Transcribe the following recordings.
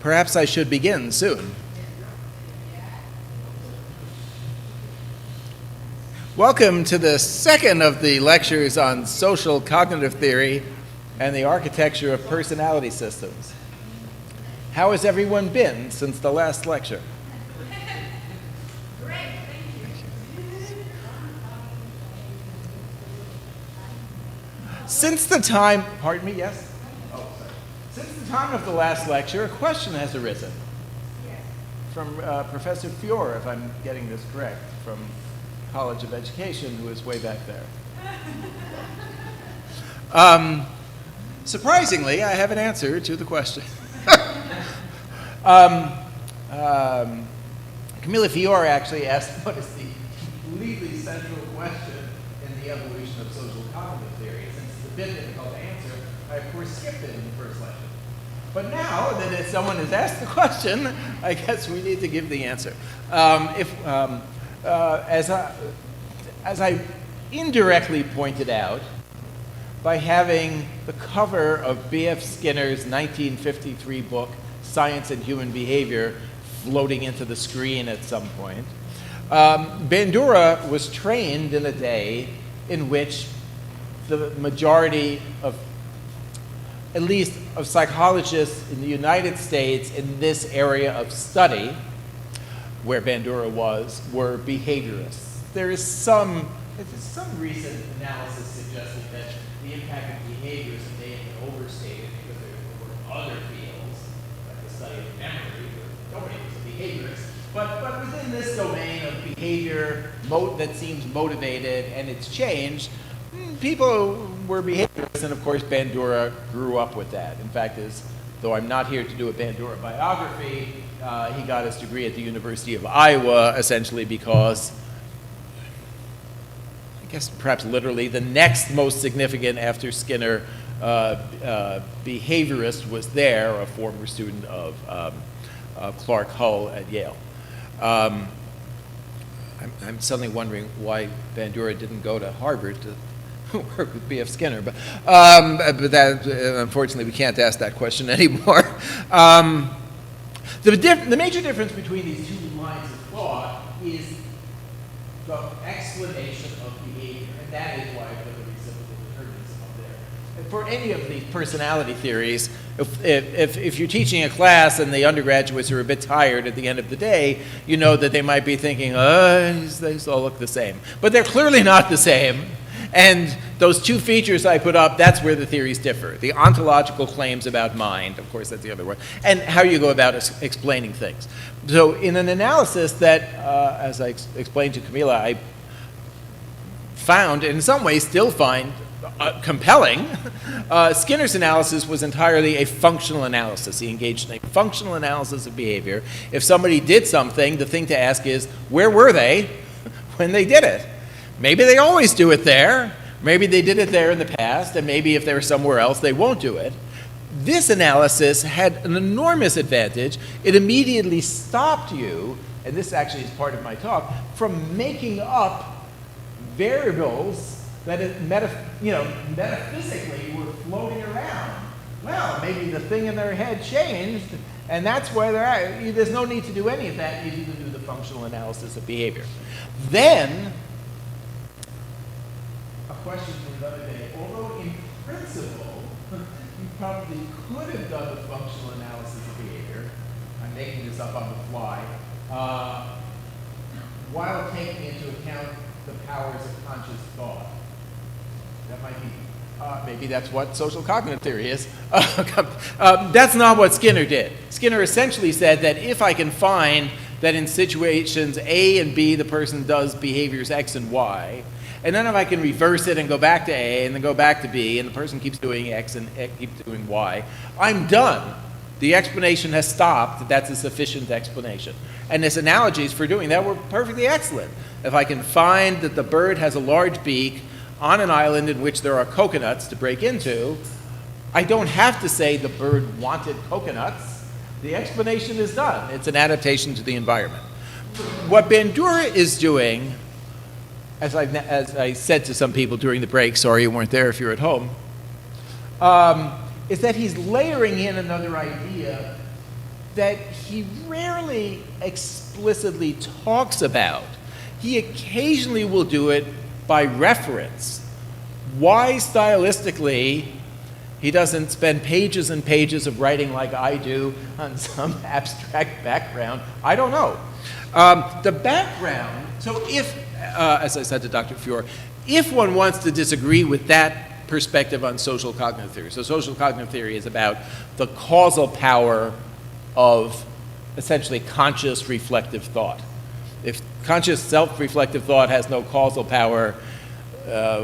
Perhaps I should begin soon. Welcome to the second of the lectures on social cognitive theory and the architecture of personality systems. How has everyone been since the last lecture? Great, thank you. Since the time, pardon me, yes? Since the time of the last lecture, a question has arisen from Professor Fiore, if I'm getting this correct, from College of Education, who is way back there. Surprisingly, I have an answer to the question. Camilla Fiore actually asked what is the completely central question in the evolution of social cognitive theory. Since it's a bit difficult to answer, I of course skipped it in the first lecture. But now that if someone has asked the question, I guess we need to give the answer. As I indirectly pointed out, by having the cover of B.F. Skinner's 1953 book, Science and Human Behavior, floating into the screen at some point, Bandura was trained in a day in which the majority of, at least of psychologists in the United States in this area of study, where Bandura was, were behaviorists. There is some recent analysis suggesting that the impact of behaviors may have been overstated because there were other fields, like the study of memory, where nobody was a behaviorist. But within this domain of behavior that seems motivated and it's changed, people were behaviorists, and of course Bandura grew up with that. In fact, though I'm not here to do a Bandura biography, he got his degree at the University of Iowa essentially because, I guess perhaps literally, the next most significant after Skinner behaviorist was there, a former student of Clark Hull at Yale. I'm suddenly wondering why Bandura didn't go to Harvard to work with B.F. Skinner, but that, unfortunately we can't ask that question anymore. The major difference between these two lines of thought is the explanation of behavior, and that is why the reciprocal determinism up there. For any of these personality theories, if you're teaching a class and the undergraduates are a bit tired at the end of the day, you know that they might be thinking, these all look the same. But they're clearly not the same. And those two features I put up, that's where the theories differ. The ontological claims about mind, of course that's the other one, and how you go about explaining things. So in an analysis that, as I explained to Camila, I found, and in some ways still find compelling, Skinner's analysis was entirely a functional analysis. He engaged in a functional analysis of behavior. If somebody did something, the thing to ask is, where were they when they did it? Maybe they always do it there. Maybe they did it there in the past, and maybe if they're somewhere else, they won't do it. This analysis had an enormous advantage. It immediately stopped you, and this actually is part of my talk, from making up variables that metaphysically were floating around. Well, maybe the thing in their head changed, and that's where they're at. There's no need to do any of that. You need to do the functional analysis of behavior. Then, question for another day. Although in principle, you probably could have done the functional analysis of behavior. I'm making this up on the fly. While taking into account the powers of conscious thought. That might be, maybe that's what social cognitive theory is. That's not what Skinner did. Skinner essentially said that if I can find that in situations A and B, the person does behaviors X and Y, and then if I can reverse it and go back to A and then go back to B, and the person keeps doing X and keeps doing Y, I'm done. The explanation has stopped. That's a sufficient explanation. And his analogies for doing that were perfectly excellent. If I can find that the bird has a large beak on an island in which there are coconuts to break into, I don't have to say the bird wanted coconuts. The explanation is done. It's an adaptation to the environment. What Bandura is doing, as I said to some people during the break, sorry you weren't there if you're at home, is that he's layering in another idea that he rarely explicitly talks about. He occasionally will do it by reference. Why stylistically he doesn't spend pages and pages of writing like I do on some abstract background, I don't know. The background, so if, as I said to Dr. Fior, if one wants to disagree with that perspective on social cognitive theory, so social cognitive theory is about the causal power of essentially conscious reflective thought. If conscious self-reflective thought has no causal power,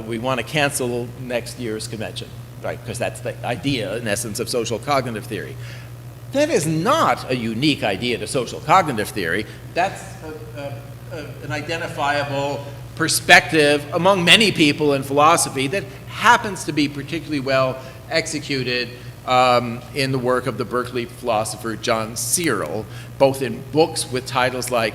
we want to cancel next year's convention, right? Because that's the idea, in essence, of social cognitive theory. That is not a unique idea to social cognitive theory. That's an identifiable perspective among many people in philosophy that happens to be particularly well executed in the work of the Berkeley philosopher John Searle, both in books with titles like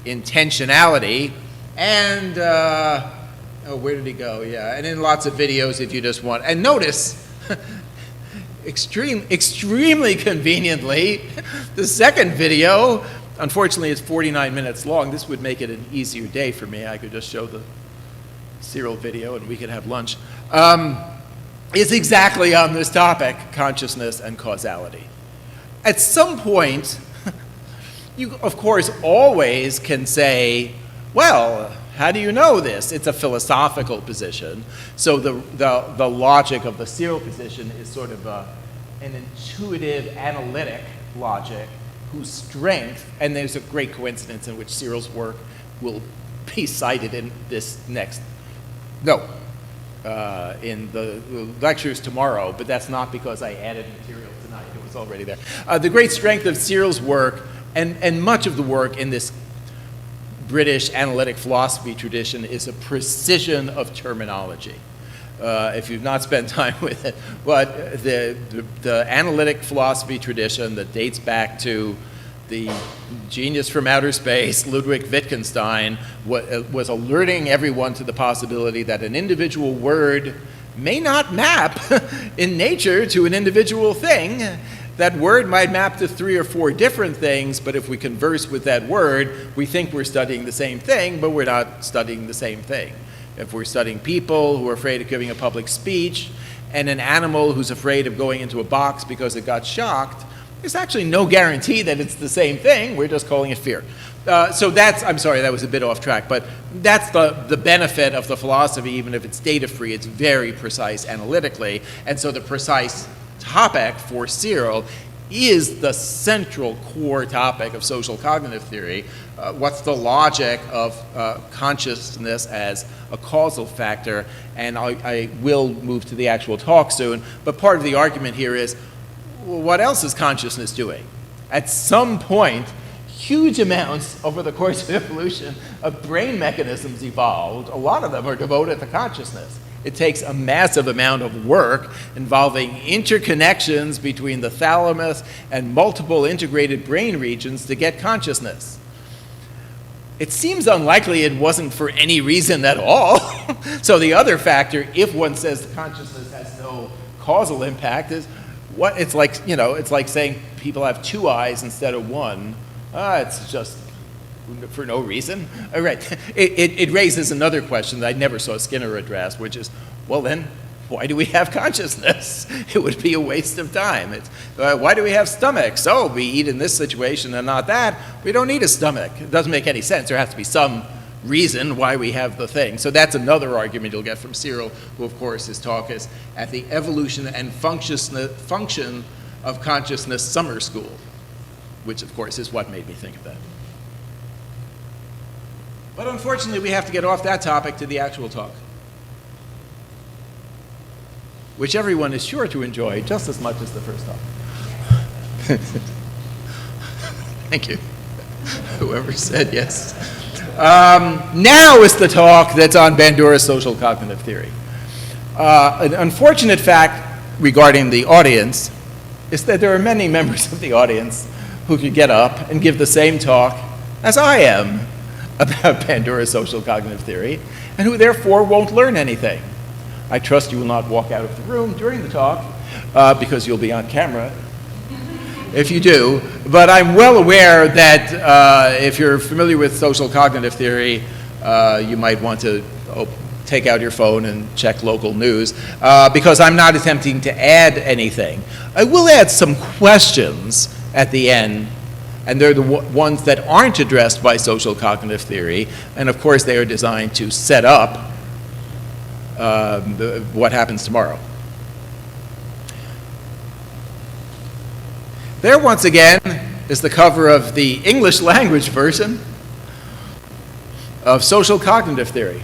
Intentionality and, where did he go? Yeah, and in lots of videos if you just want. And notice, extremely conveniently, the second video, unfortunately it's 49 minutes long. This would make it an easier day for me. I could just show the Cyril video and we could have lunch. Is exactly on this topic, consciousness and causality. At some point, you of course always can say, well, how do you know this? It's a philosophical position. So the logic of the Searle position is sort of an intuitive, analytic logic whose strength, and there's a great coincidence in which Searle's work will be cited in this next, in the lectures tomorrow, but that's not because I added material tonight. It was already there. The great strength of Searle's work, and much of the work in this British analytic philosophy tradition, is a precision of terminology. If you've not spent time with it, but the analytic philosophy tradition that dates back to the genius from outer space, Ludwig Wittgenstein, was alerting everyone to the possibility that an individual word may not map in nature to an individual thing. That word might map to 3 or 4 different things, but if we converse with that word, we think we're studying the same thing, but we're not studying the same thing. If we're studying people who are afraid of giving a public speech, and an animal who's afraid of going into a box because it got shocked, there's actually no guarantee that it's the same thing. We're just calling it fear. So that's, I'm sorry, that was a bit off track, but that's the benefit of the philosophy. Even if it's data-free, it's very precise analytically. And so the precise topic for Searle is the central core topic of social cognitive theory. What's the logic of consciousness as a causal factor? And I will move to the actual talk soon, but part of the argument here is, well, what else is consciousness doing? At some point, huge amounts over the course of evolution of brain mechanisms evolved. A lot of them are devoted to consciousness. It takes a massive amount of work involving interconnections between the thalamus and multiple integrated brain regions to get consciousness. It seems unlikely it wasn't for any reason at all. So the other factor, if one says the consciousness has no causal impact, is what it's like, you know, it's like saying people have 2 eyes instead of 1. It's just for no reason. All right. It raises another question that I never saw Skinner address, which is, well then, why do we have consciousness? It would be a waste of time. It's, why do we have stomachs? Oh, we eat in this situation and not that. We don't need a stomach. It doesn't make any sense. There has to be some reason why we have the thing. So that's another argument you'll get from Searle, who of course his talk is at the Evolution and Function of Consciousness Summer School, which of course is what made me think of that. But unfortunately we have to get off that topic to the actual talk, which everyone is sure to enjoy just as much as the first talk. Thank you, whoever said yes. Now is the talk that's on Bandura's social cognitive theory. An unfortunate fact regarding the audience is that there are many members of the audience who could get up and give the same talk as I am about Bandura's social cognitive theory, and who therefore won't learn anything. I trust you will not walk out of the room during the talk because you'll be on camera. if you do. But I'm well aware that if you're familiar with social cognitive theory, you might want to take out your phone and check local news, because I'm not attempting to add anything. I will add some questions at the end, and they're the ones that aren't addressed by social cognitive theory, and of course they are designed to set up what happens tomorrow. There, once again, is the cover of the English language version of social cognitive theory.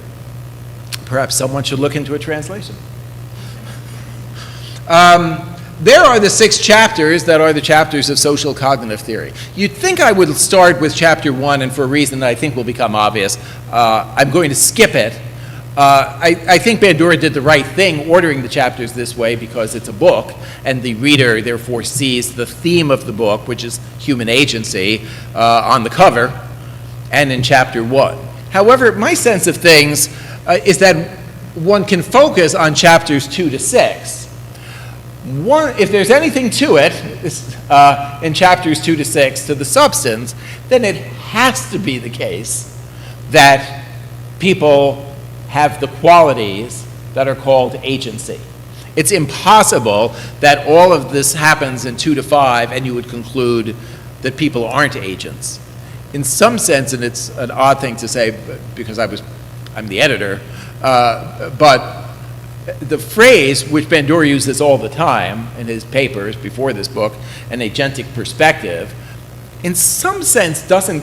Perhaps someone should look into a translation. There are the 6 chapters that are the chapters of social cognitive theory. You'd think I would start with chapter 1, and for a reason that I think will become obvious, I'm going to skip it. I think Bandura did the right thing ordering the chapters this way because it's a book, and the reader therefore sees the theme of the book, which is human agency, on the cover and in chapter 1. However, my sense of things is that one can focus on chapters 2 to 6. If there's anything to it, in chapters 2 to 6, to the substance, then it has to be the case that people have the qualities that are called agency. It's impossible that all of this happens in 2 to 5 and you would conclude that people aren't agents. In some sense, and it's an odd thing to say because I'm the editor, but the phrase, which Bandura uses all the time in his papers before this book, an agentic perspective, in some sense doesn't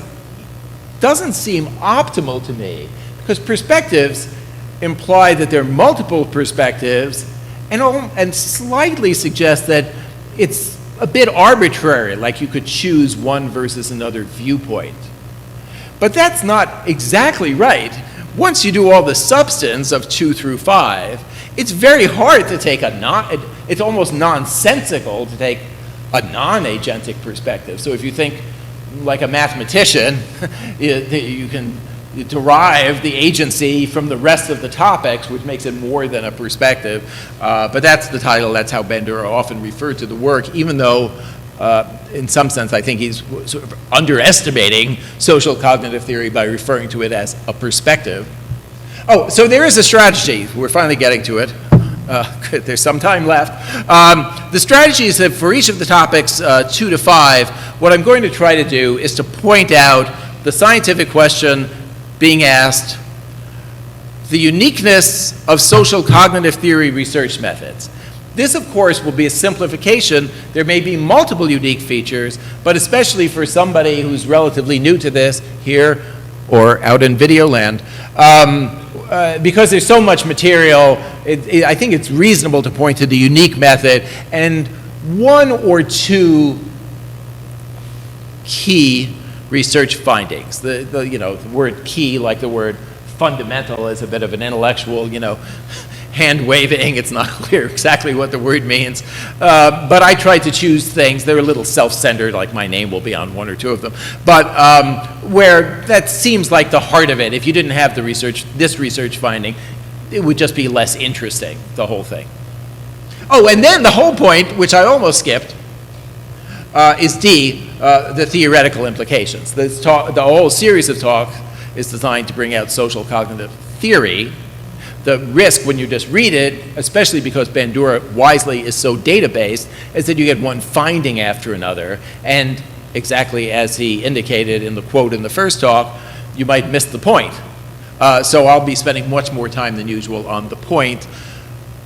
seem optimal to me, because perspectives imply that there are multiple perspectives and slightly suggest that it's a bit arbitrary, like you could choose one versus another viewpoint. But that's not exactly right. Once you do all the substance of 2 through 5, it's very hard to take it's almost nonsensical to take a non-agentic perspective. So if you think like a mathematician, you can derive the agency from the rest of the topics, which makes it more than a perspective. But that's the title, that's how Bandura often referred to the work, even though in some sense I think he's sort of underestimating social cognitive theory by referring to it as a perspective. Oh, so there is a strategy. We're finally getting to it. Good, there's some time left. The strategy is that for each of the topics 2 to 5, what I'm going to try to do is to point out the scientific question being asked, the uniqueness of social cognitive theory research methods. This, of course, will be a simplification. There may be multiple unique features, but especially for somebody who's relatively new to this here or out in video land, because there's so much material, I think it's reasonable to point to the unique method and 1 or 2 key research findings. The word key, like the word fundamental, is a bit of an intellectual, hand waving. It's not clear exactly what the word means. But I tried to choose things. They're a little self-centered, like my name will be on 1 or 2 of them. But where that seems like the heart of it. If you didn't have this research finding, it would just be less interesting, the whole thing. Oh, and then the whole point, which I almost skipped, is D, the theoretical implications. The whole series of talks is designed to bring out social cognitive theory. The risk when you just read it, especially because Bandura wisely is so data-based, is that you get one finding after another, and exactly as he indicated in the quote in the first talk, you might miss the point. So I'll be spending much more time than usual on the point,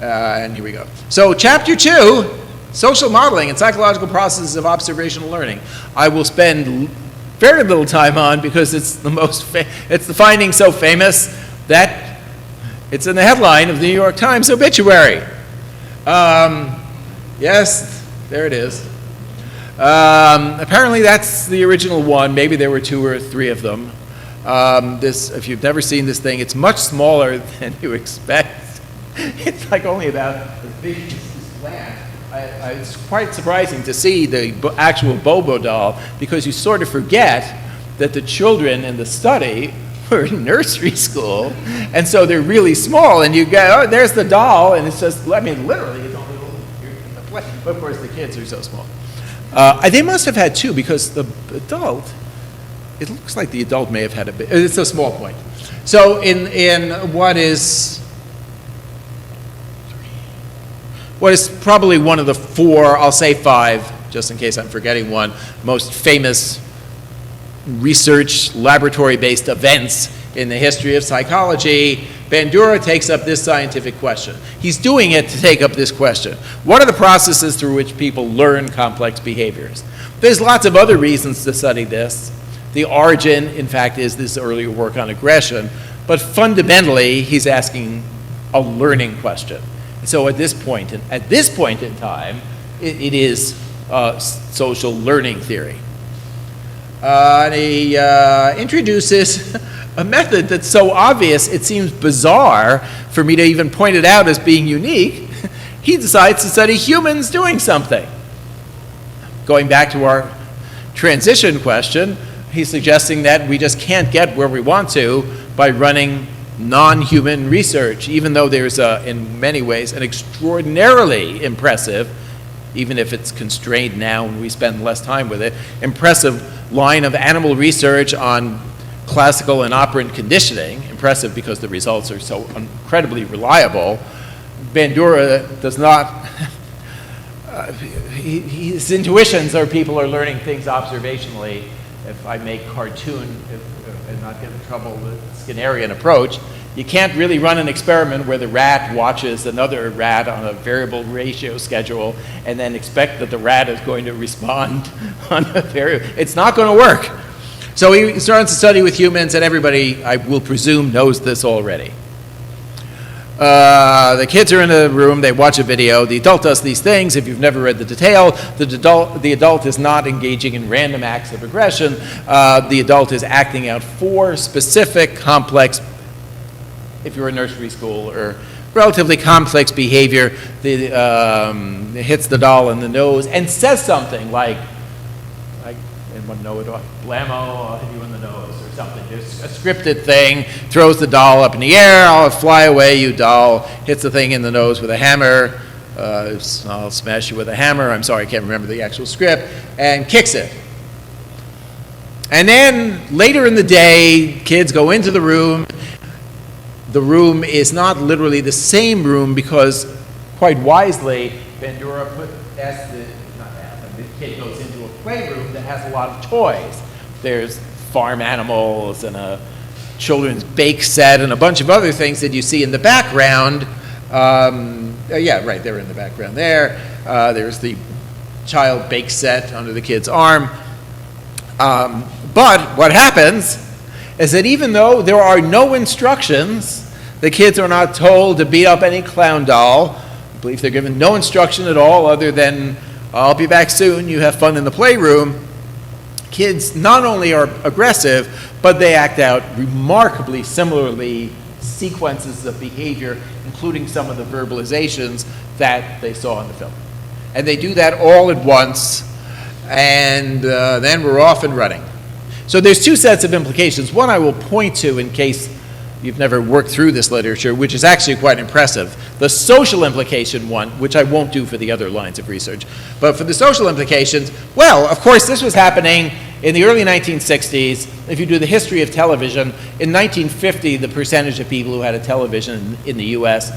and here we go. So chapter 2, social modeling and psychological processes of observational learning. I will spend very little time on because it's it's the finding so famous that it's in the headline of the New York Times obituary. Yes, there it is. Apparently that's the original one. Maybe there were 2 or 3 of them. If you've never seen this thing, it's much smaller than you expect. It's like only about as big as this plant. It's quite surprising to see the actual Bobo doll, because you sort of forget that the children in the study were in nursery school, and so they're really small, and you go, oh, there's the doll, and it's just, literally, it's only a little, but of course the kids are so small. They must have had two, because the adult, it looks like the adult may have had a bit. It's a small point. So in what is probably one of the four, I'll say five, just in case I'm forgetting one, most famous research laboratory-based events in the history of psychology, Bandura takes up this scientific question. He's doing it to take up this question. What are the processes through which people learn complex behaviors? There's lots of other reasons to study this. The origin, in fact, is this earlier work on aggression, but fundamentally, he's asking a learning question. So at this point in time, it is social learning theory. And he introduces a method that's so obvious it seems bizarre for me to even point it out as being unique. He decides to study humans doing something. Going back to our transition question, he's suggesting that we just can't get where we want to by running non-human research, even though there's, in many ways, an extraordinarily impressive, even if it's constrained now and we spend less time with it, impressive line of animal research on classical and operant conditioning. Impressive because the results are so incredibly reliable. Bandura does not, his intuitions are people are learning things observationally. If I make cartoon and not get in trouble with Skinnerian approach, you can't really run an experiment where the rat watches another rat on a variable ratio schedule and then expect that the rat is going to respond on a variable. It's not going to work. So he starts to study with humans, and everybody, I will presume, knows this already. The kids are in a room, they watch a video, the adult does these things. If you've never read the detail, the adult is not engaging in random acts of aggression. The adult is acting out four specific complex, if you're in nursery school, or relatively complex behavior. Hits the doll in the nose and says something like anyone know it? Blammo, I'll hit you in the nose, or something. There's a scripted thing, throws the doll up in the air, I'll fly away, you doll, hits the thing in the nose with a hammer, I'll smash you with a hammer, I'm sorry, I can't remember the actual script, and kicks it. And then later in the day, kids go into the room. The room is not literally the same room because, quite wisely, Bandura the kid goes into a playroom that has a lot of toys. There's farm animals and a children's bake set and a bunch of other things that you see in the background. Yeah, right, they're in the background there. There's the child bake set under the kid's arm. But what happens is that even though there are no instructions, the kids are not told to beat up any clown doll. I believe they're given no instruction at all other than, I'll be back soon, you have fun in the playroom. Kids not only are aggressive, but they act out remarkably similarly sequences of behavior, including some of the verbalizations that they saw in the film. And they do that all at once, and then we're off and running. So there's two sets of implications. One I will point to in case you've never worked through this literature, which is actually quite impressive. The social implication one, which I won't do for the other lines of research, but for the social implications, well, of course, this was happening in the early 1960s. If you do the history of television, in 1950, the percentage of people who had a television in the US,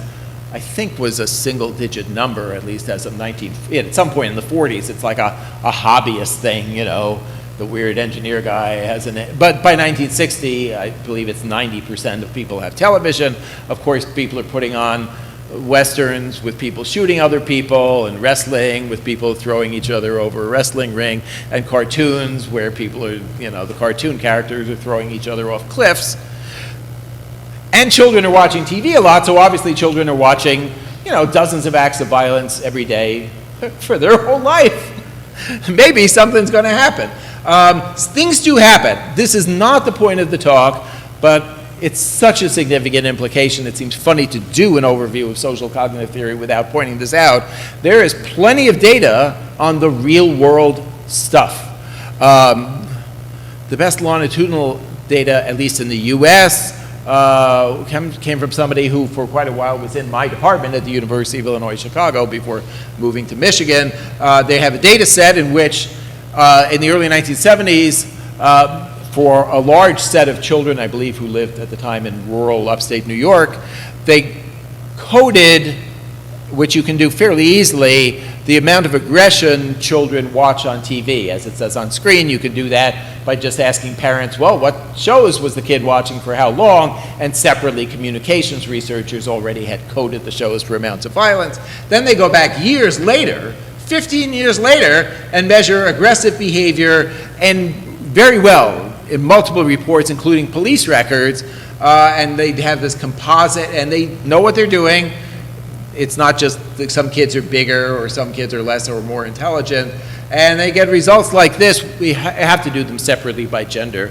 I think was a single-digit number, at least as of at some point in the 40s. It's like a hobbyist thing, you know. The weird engineer guy has but by 1960, I believe it's 90% of people have television. Of course, people are putting on westerns with people shooting other people, and wrestling with people throwing each other over a wrestling ring, and cartoons where people are, the cartoon characters are throwing each other off cliffs. And children are watching TV a lot, so obviously children are watching, dozens of acts of violence every day for their whole life. Maybe something's going to happen. Things do happen. This is not the point of the talk, but it's such a significant implication. It seems funny to do an overview of social cognitive theory without pointing this out. There is plenty of data on the real world stuff. The best longitudinal data, at least in the US, came from somebody who for quite a while was in my department at the University of Illinois Chicago before moving to Michigan. They have a data set in which in the early 1970s, for a large set of children, I believe, who lived at the time in rural upstate New York, they coded, which you can do fairly easily, the amount of aggression children watch on TV. As it says on screen, you can do that by just asking parents, well, what shows was the kid watching for how long? And separately, communications researchers already had coded the shows for amounts of violence. Then they go back years later, 15 years later, and measure aggressive behavior, and very well, in multiple reports, including police records, and they have this composite, and they know what they're doing. It's not just that some kids are bigger or some kids are less or more intelligent, and they get results like this. We have to do them separately by gender.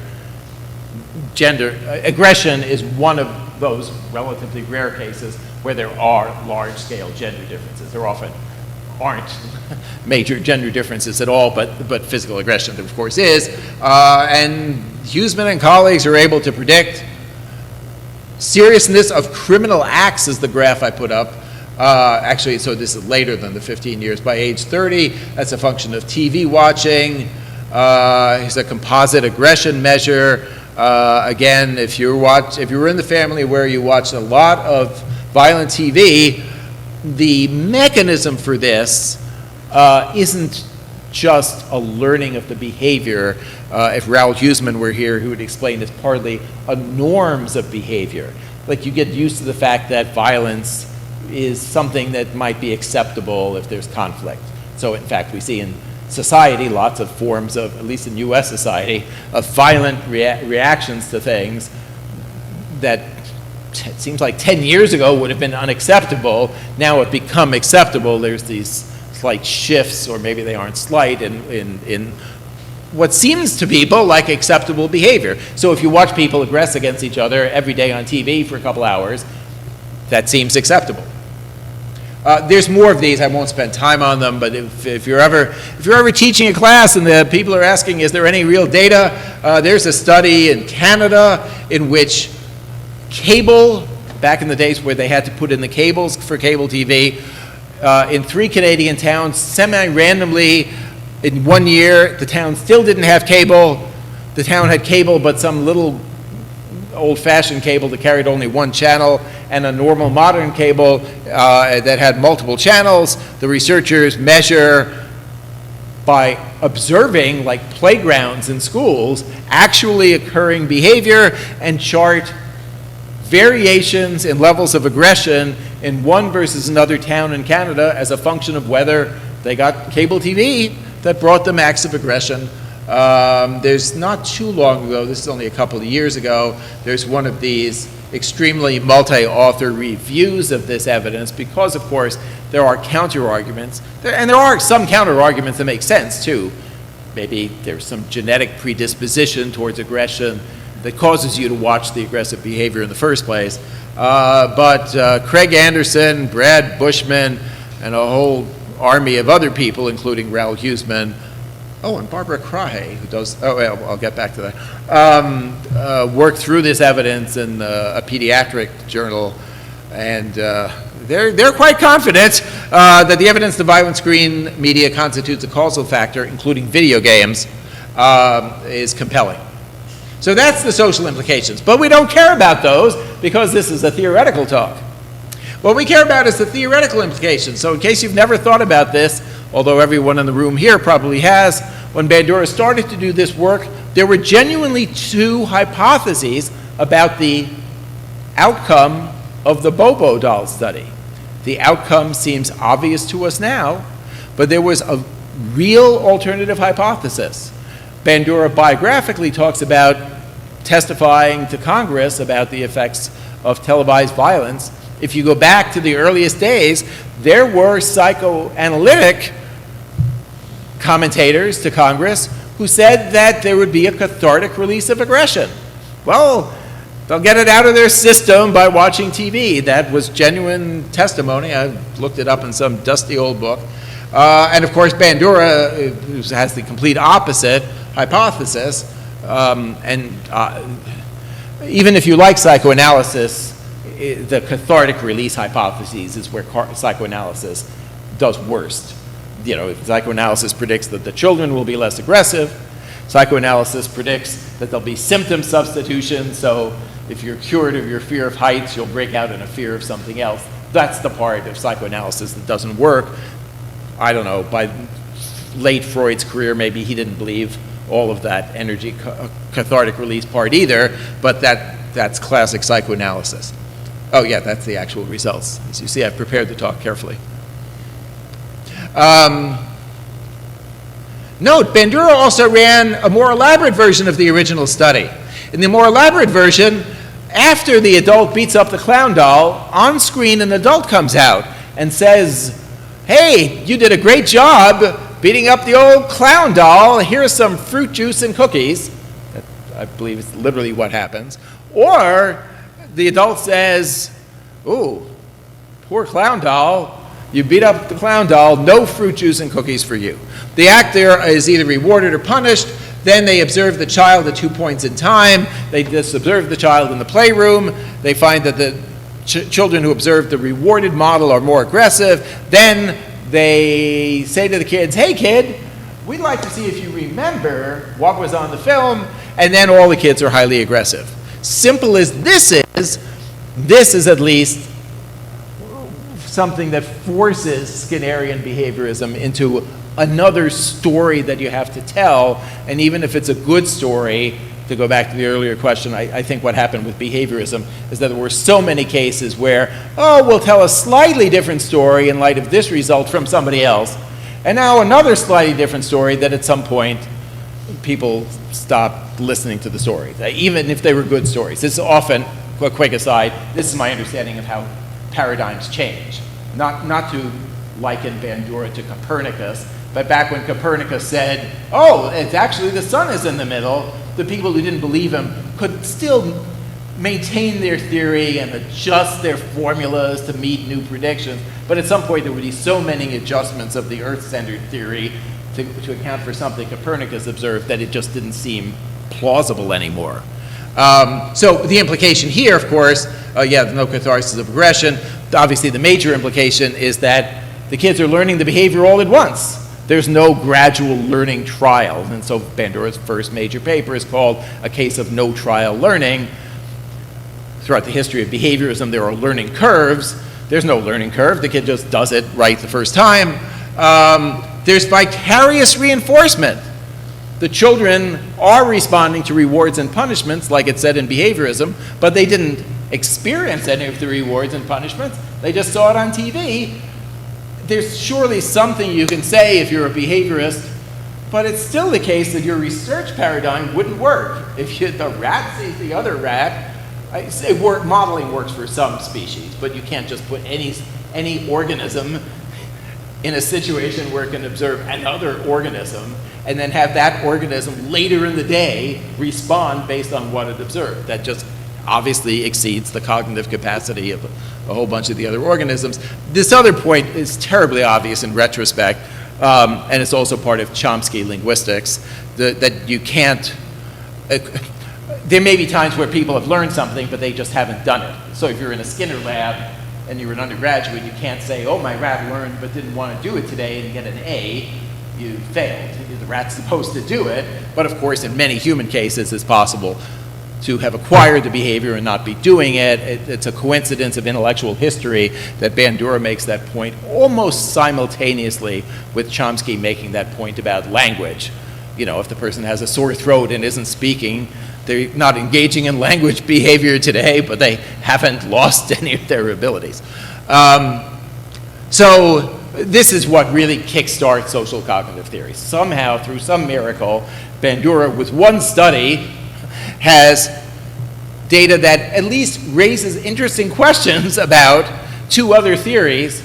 Aggression is one of those relatively rare cases where there are large-scale gender differences. There often aren't major gender differences at all, but physical aggression, of course, is. And Huseman and colleagues are able to predict seriousness of criminal acts, is the graph I put up. Actually, so this is later than the 15 years. By age 30, that's a function of TV watching. It's a composite aggression measure. Again, if you were in the family where you watched a lot of violent TV, the mechanism for this isn't just a learning of the behavior. If Raoul Huseman were here, he would explain it's partly a norms of behavior. Like you get used to the fact that violence is something that might be acceptable if there's conflict. So in fact, we see in society lots of forms of, at least in US society, of violent reactions to things that it seems like 10 years ago would have been unacceptable. Now have become acceptable. There's these slight shifts, or maybe they aren't slight, in what seems to people like acceptable behavior. So if you watch people aggress against each other every day on TV for a couple hours, that seems acceptable. There's more of these. I won't spend time on them, but if you're ever teaching a class and the people are asking, is there any real data? There's a study in Canada in which cable, back in the days where they had to put in the cables for cable TV, in 3 Canadian towns, semi-randomly, in 1 year, the town still didn't have cable. The town had cable, but some little old-fashioned cable that carried only one channel, and a normal modern cable that had multiple channels. The researchers measure by observing, like playgrounds in schools, actually occurring behavior, and chart variations in levels of aggression in one versus another town in Canada as a function of whether they got cable TV that brought them acts of aggression. There's not too long ago, this is only a couple of years ago, there's one of these extremely multi-author reviews of this evidence because, of course, there are counter-arguments. And there are some counter-arguments that make sense, too. Maybe there's some genetic predisposition towards aggression that causes you to watch the aggressive behavior in the first place. But Craig Anderson, Brad Bushman, and a whole army of other people, including Raoul Huseman, and Barbara Krahe, who does, I'll get back to that, worked through this evidence in a pediatric journal, and they're quite confident that the evidence the violent screen media constitutes a causal factor, including video games, is compelling. So that's the social implications. But we don't care about those because this is a theoretical talk. What we care about is the theoretical implications. So in case you've never thought about this, although everyone in the room here probably has, when Bandura started to do this work, there were genuinely 2 hypotheses about the outcome of the Bobo doll study. The outcome seems obvious to us now, but there was a real alternative hypothesis. Bandura biographically talks about testifying to Congress about the effects of televised violence. If you go back to the earliest days, there were psychoanalytic commentators to Congress who said that there would be a cathartic release of aggression. Well, they'll get it out of their system by watching TV. That was genuine testimony. I looked it up in some dusty old book. And of course, Bandura has the complete opposite hypothesis. even if you like psychoanalysis, the cathartic release hypothesis is where psychoanalysis does worst. If psychoanalysis predicts that the children will be less aggressive, psychoanalysis predicts that there'll be symptom substitution, so if you're cured of your fear of heights, you'll break out in a fear of something else. That's the part of psychoanalysis that doesn't work. I don't know, by late Freud's career, maybe he didn't believe all of that energy cathartic release part either, but that's classic psychoanalysis. Oh yeah, that's the actual results. As you see, I've prepared the talk carefully. Note, Bandura also ran a more elaborate version of the original study. In the more elaborate version, after the adult beats up the clown doll, on screen an adult comes out and says, "Hey, you did a great job beating up the old clown doll. Here's some fruit juice and cookies." That, I believe is literally what happens. Or the adult says, "Ooh, poor clown doll. You beat up the clown doll, no fruit juice and cookies for you." The actor is either rewarded or punished. Then they observe the child at 2 points in time. They just observe the child in the playroom. They find that the children who observe the rewarded model are more aggressive. Then they say to the kids, "Hey kid, we'd like to see if you remember what was on the film," and then all the kids are highly aggressive. Simple as this is at least something that forces Skinnerian behaviorism into another story that you have to tell, and even if it's a good story, to go back to the earlier question, I think what happened with behaviorism is that there were so many cases where, we'll tell a slightly different story in light of this result from somebody else, and now another slightly different story that at some point people stopped listening to the story, even if they were good stories. This is often, a quick aside, this is my understanding of how paradigms change. Not to liken Bandura to Copernicus, but back when Copernicus said, it's actually the sun is in the middle, the people who didn't believe him could still maintain their theory and adjust their formulas to meet new predictions, but at some point there would be so many adjustments of the Earth-centered theory to account for something Copernicus observed that it just didn't seem plausible anymore. So the implication here, of course, no catharsis of aggression. Obviously the major implication is that the kids are learning the behavior all at once. There's no gradual learning trial, and so Bandura's first major paper is called A Case of No Trial Learning. Throughout the history of behaviorism, there are learning curves. There's no learning curve. The kid just does it right the first time. There's vicarious reinforcement. The children are responding to rewards and punishments, like it said in behaviorism, but they didn't experience any of the rewards and punishments. They just saw it on TV. There's surely something you can say if you're a behaviorist, but it's still the case that your research paradigm wouldn't work. If the rat sees the other rat, modeling works for some species, but you can't just put any organism in a situation where it can observe another organism and then have that organism later in the day respond based on what it observed. That just obviously exceeds the cognitive capacity of a whole bunch of the other organisms. This other point is terribly obvious in retrospect, and it's also part of Chomsky linguistics, that you can't, there may be times where people have learned something, but they just haven't done it. So if you're in a Skinner lab and you're an undergraduate, you can't say, my rat learned but didn't want to do it today and get an A. You failed. The rat's supposed to do it, but of course in many human cases it's possible to have acquired the behavior and not be doing it. It's a coincidence of intellectual history that Bandura makes that point almost simultaneously with Chomsky making that point about language. If the person has a sore throat and isn't speaking, they're not engaging in language behavior today, but they haven't lost any of their abilities. So this is what really kickstarts social cognitive theory. Somehow, through some miracle, Bandura, with one study, has data that at least raises interesting questions about two other theories,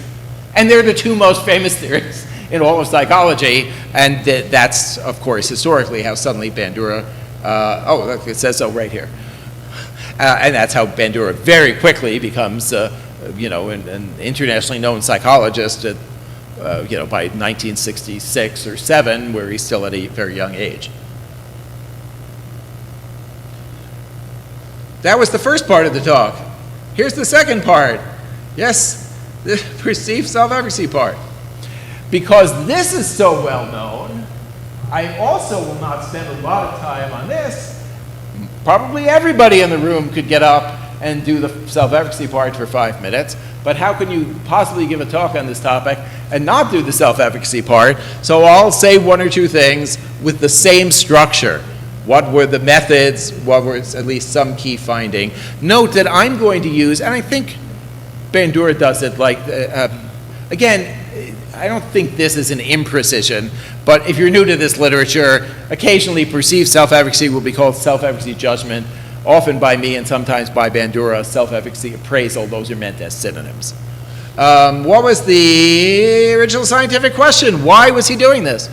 and they're the two most famous theories in all of psychology, and that's, of course, historically how suddenly Bandura, it says so right here, and that's how Bandura very quickly becomes, an internationally known psychologist at, by 1966 or 7, where he's still at a very young age. That was the first part of the talk. Here's the second part. Yes, the perceived self-efficacy part. Because this is so well known, I also will not spend a lot of time on this. Probably everybody in the room could get up and do the self-efficacy part for 5 minutes, but how can you possibly give a talk on this topic and not do the self-efficacy part? So I'll say one or two things with the same structure. What were the methods? What was at least some key finding? Note that I'm going to use, and I think Bandura does it like, again, I don't think this is an imprecision, but if you're new to this literature, occasionally perceived self-efficacy will be called self-efficacy judgment, often by me and sometimes by Bandura, self-efficacy appraisal. Those are meant as synonyms. What was the original scientific question? Why was he doing this?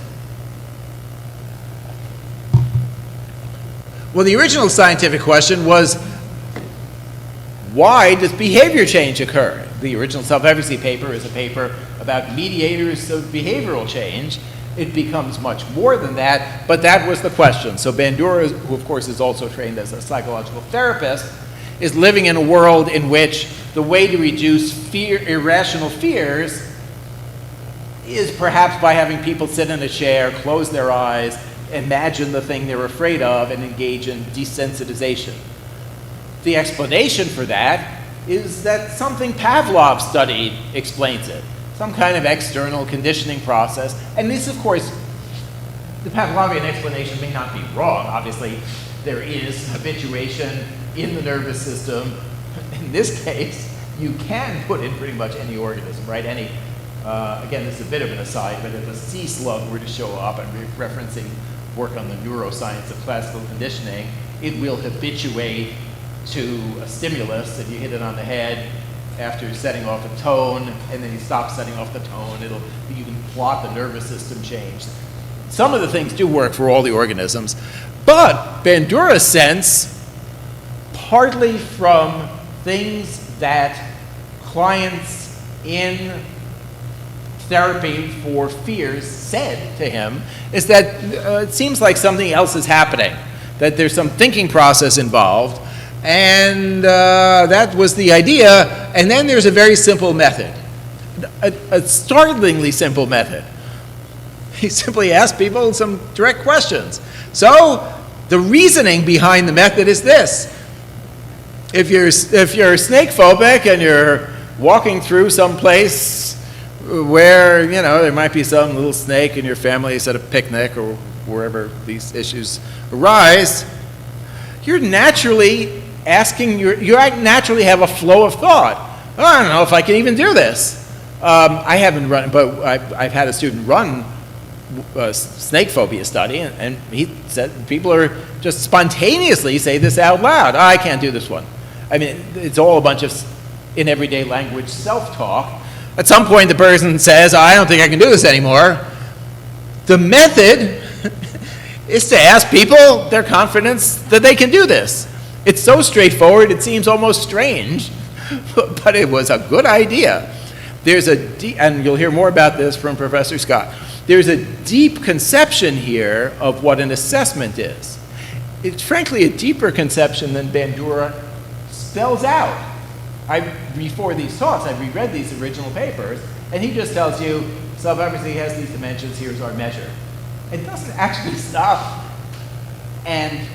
Well, the original scientific question was, why does behavior change occur? The original self-efficacy paper is a paper about mediators of behavioral change. It becomes much more than that, but that was the question. So Bandura, who of course is also trained as a psychological therapist, is living in a world in which the way to reduce irrational fears is perhaps by having people sit in a chair, close their eyes, imagine the thing they're afraid of, and engage in desensitization. The explanation for that is that something Pavlov studied explains it. Some kind of external conditioning process. And this, of course, the Pavlovian explanation may not be wrong. Obviously, there is habituation in the nervous system. In this case, you can put in pretty much any organism, right? Any, again, this is a bit of an aside, but if a sea slug were to show up, and we're referencing work on the neuroscience of classical conditioning, it will habituate to a stimulus. If you hit it on the head after setting off a tone, and then you stop setting off the tone, you can plot the nervous system change. Some of the things do work for all the organisms, but Bandura's sense, partly from things that clients in therapy for fears said to him, is that it seems like something else is happening, that there's some thinking process involved. And that was the idea. And then there's a very simple method, a startlingly simple method. He simply asked people some direct questions. So the reasoning behind the method is this. If you're snake phobic and you're walking through some place where, you know, there might be some little snake in your family is at a picnic or wherever these issues arise, you're naturally asking, you naturally have a flow of thought. Oh, I don't know if I can even do this. I haven't run, but I've had a student run a snake phobia study, and he said people are just spontaneously say this out loud. Oh, I can't do this one. I mean, it's all a bunch of, in everyday language, self-talk. At some point, the person says, I don't think I can do this anymore. The method is to ask people their confidence that they can do this. It's so straightforward, it seems almost strange, but it was a good idea. There's and you'll hear more about this from Professor Scott. There's a deep conception here of what an assessment is. It's frankly a deeper conception than Bandura spells out. Before these talks, I reread these original papers, and he just tells you, self-efficacy has these dimensions, here's our measure. It doesn't actually stop and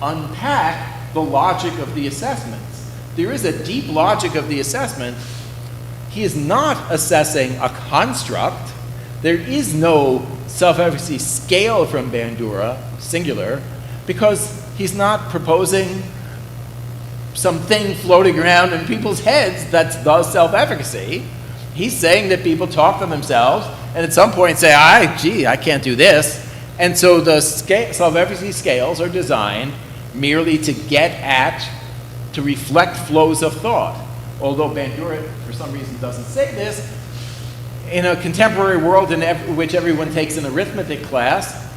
unpack the logic of the assessments. There is a deep logic of the assessment. He is not assessing a construct. There is no self-efficacy scale from Bandura, singular, because he's not proposing something floating around in people's heads that's the self-efficacy. He's saying that people talk to themselves and at some point say, I can't do this. And so the self-efficacy scales are designed merely to get at, to reflect flows of thought. Although Bandura, for some reason, doesn't say this, in a contemporary world in which everyone takes an arithmetic class,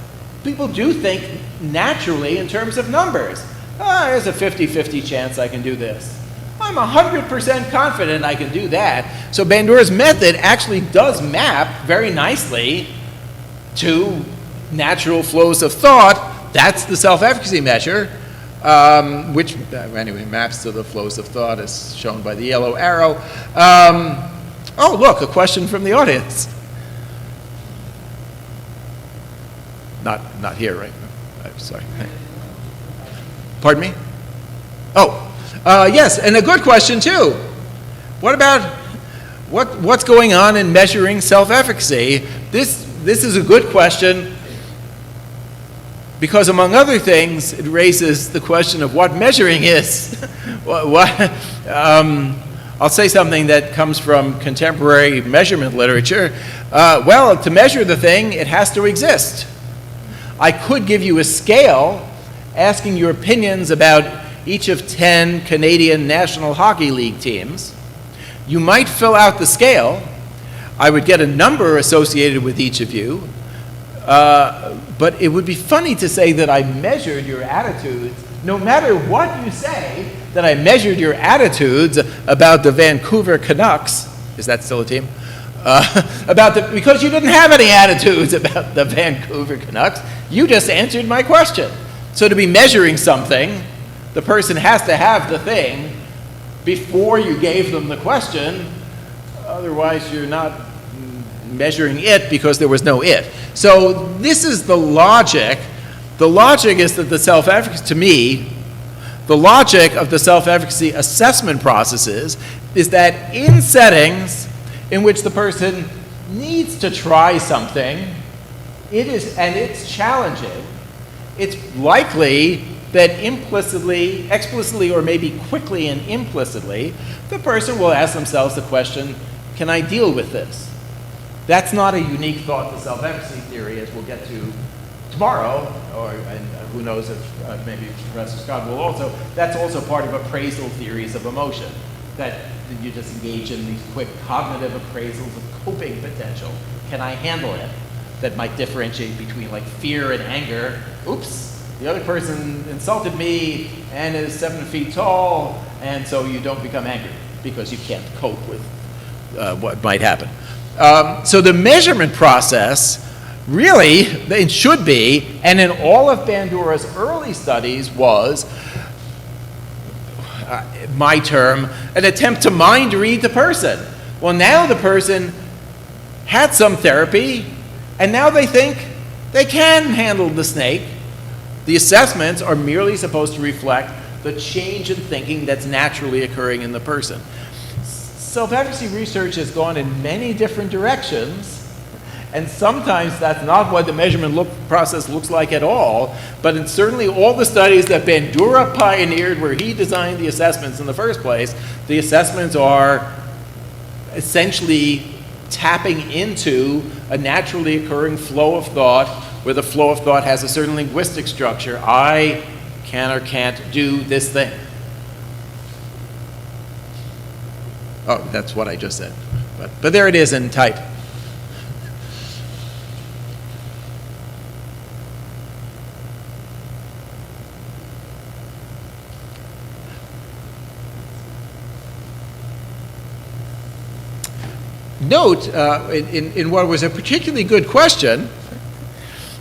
people do think naturally in terms of numbers. There's a 50-50 chance I can do this. I'm 100% confident I can do that. So Bandura's method actually does map very nicely to natural flows of thought. That's the self-efficacy measure. which anyway maps to the flows of thought as shown by the yellow arrow. Oh, look, a question from the audience. Not here, right? I'm sorry. Pardon me? Oh, yes, and a good question too. What about what's going on in measuring self-efficacy? This is a good question because, among other things, it raises the question of what measuring is. I'll say something that comes from contemporary measurement literature. Well, to measure the thing, it has to exist. I could give you a scale asking your opinions about each of 10 Canadian National Hockey League teams. You might fill out the scale. I would get a number associated with each of you. But it would be funny to say that I measured your attitudes, no matter what you say, that I measured your attitudes about the Vancouver Canucks. Is that still a team? Because you didn't have any attitudes about the Vancouver Canucks. You just answered my question. So to be measuring something, the person has to have the thing before you gave them the question. Otherwise, you're not measuring it because there was no it. So this is the logic. The logic is that the self-efficacy, to me, the logic of the self-efficacy assessment processes is that in settings in which the person needs to try something, it's challenging, it's likely that explicitly, or maybe quickly and implicitly, the person will ask themselves the question, can I deal with this? That's not a unique thought to self-efficacy theory, as we'll get to tomorrow, and who knows if maybe Professor Scott will also. That's also part of appraisal theories of emotion, that you just engage in these quick cognitive appraisals of coping potential. Can I handle it? That might differentiate between like fear and anger. Oops, the other person insulted me and is 7 feet tall, and so you don't become angry because you can't cope with what might happen. So the measurement process really, it should be, and in all of Bandura's early studies was, my term, an attempt to mind read the person. Well, now the person had some therapy, and now they think they can handle the snake. The assessments are merely supposed to reflect the change in thinking that's naturally occurring in the person. Self-efficacy research has gone in many different directions, and sometimes that's not what the measurement process looks like at all, but in certainly all the studies that Bandura pioneered, where he designed the assessments in the first place, the assessments are essentially tapping into a naturally occurring flow of thought, where the flow of thought has a certain linguistic structure. I can or can't do this thing. Oh, that's what I just said. But there it is in type. Note, in what was a particularly good question,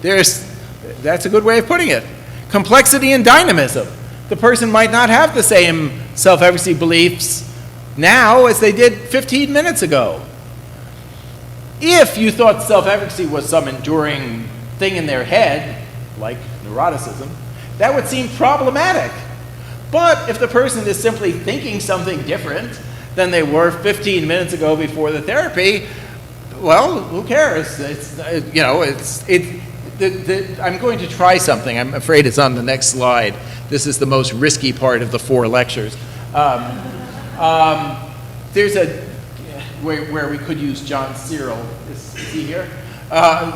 that's a good way of putting it. Complexity and dynamism. The person might not have the same self-efficacy beliefs now as they did 15 minutes ago. If you thought self-efficacy was some enduring thing in their head, like neuroticism, that would seem problematic. But if the person is simply thinking something different than they were 15 minutes ago before the therapy, well, who cares? I'm going to try something. I'm afraid it's on the next slide. This is the most risky part of the 4 lectures. There's where we could use John Searle. Is he here?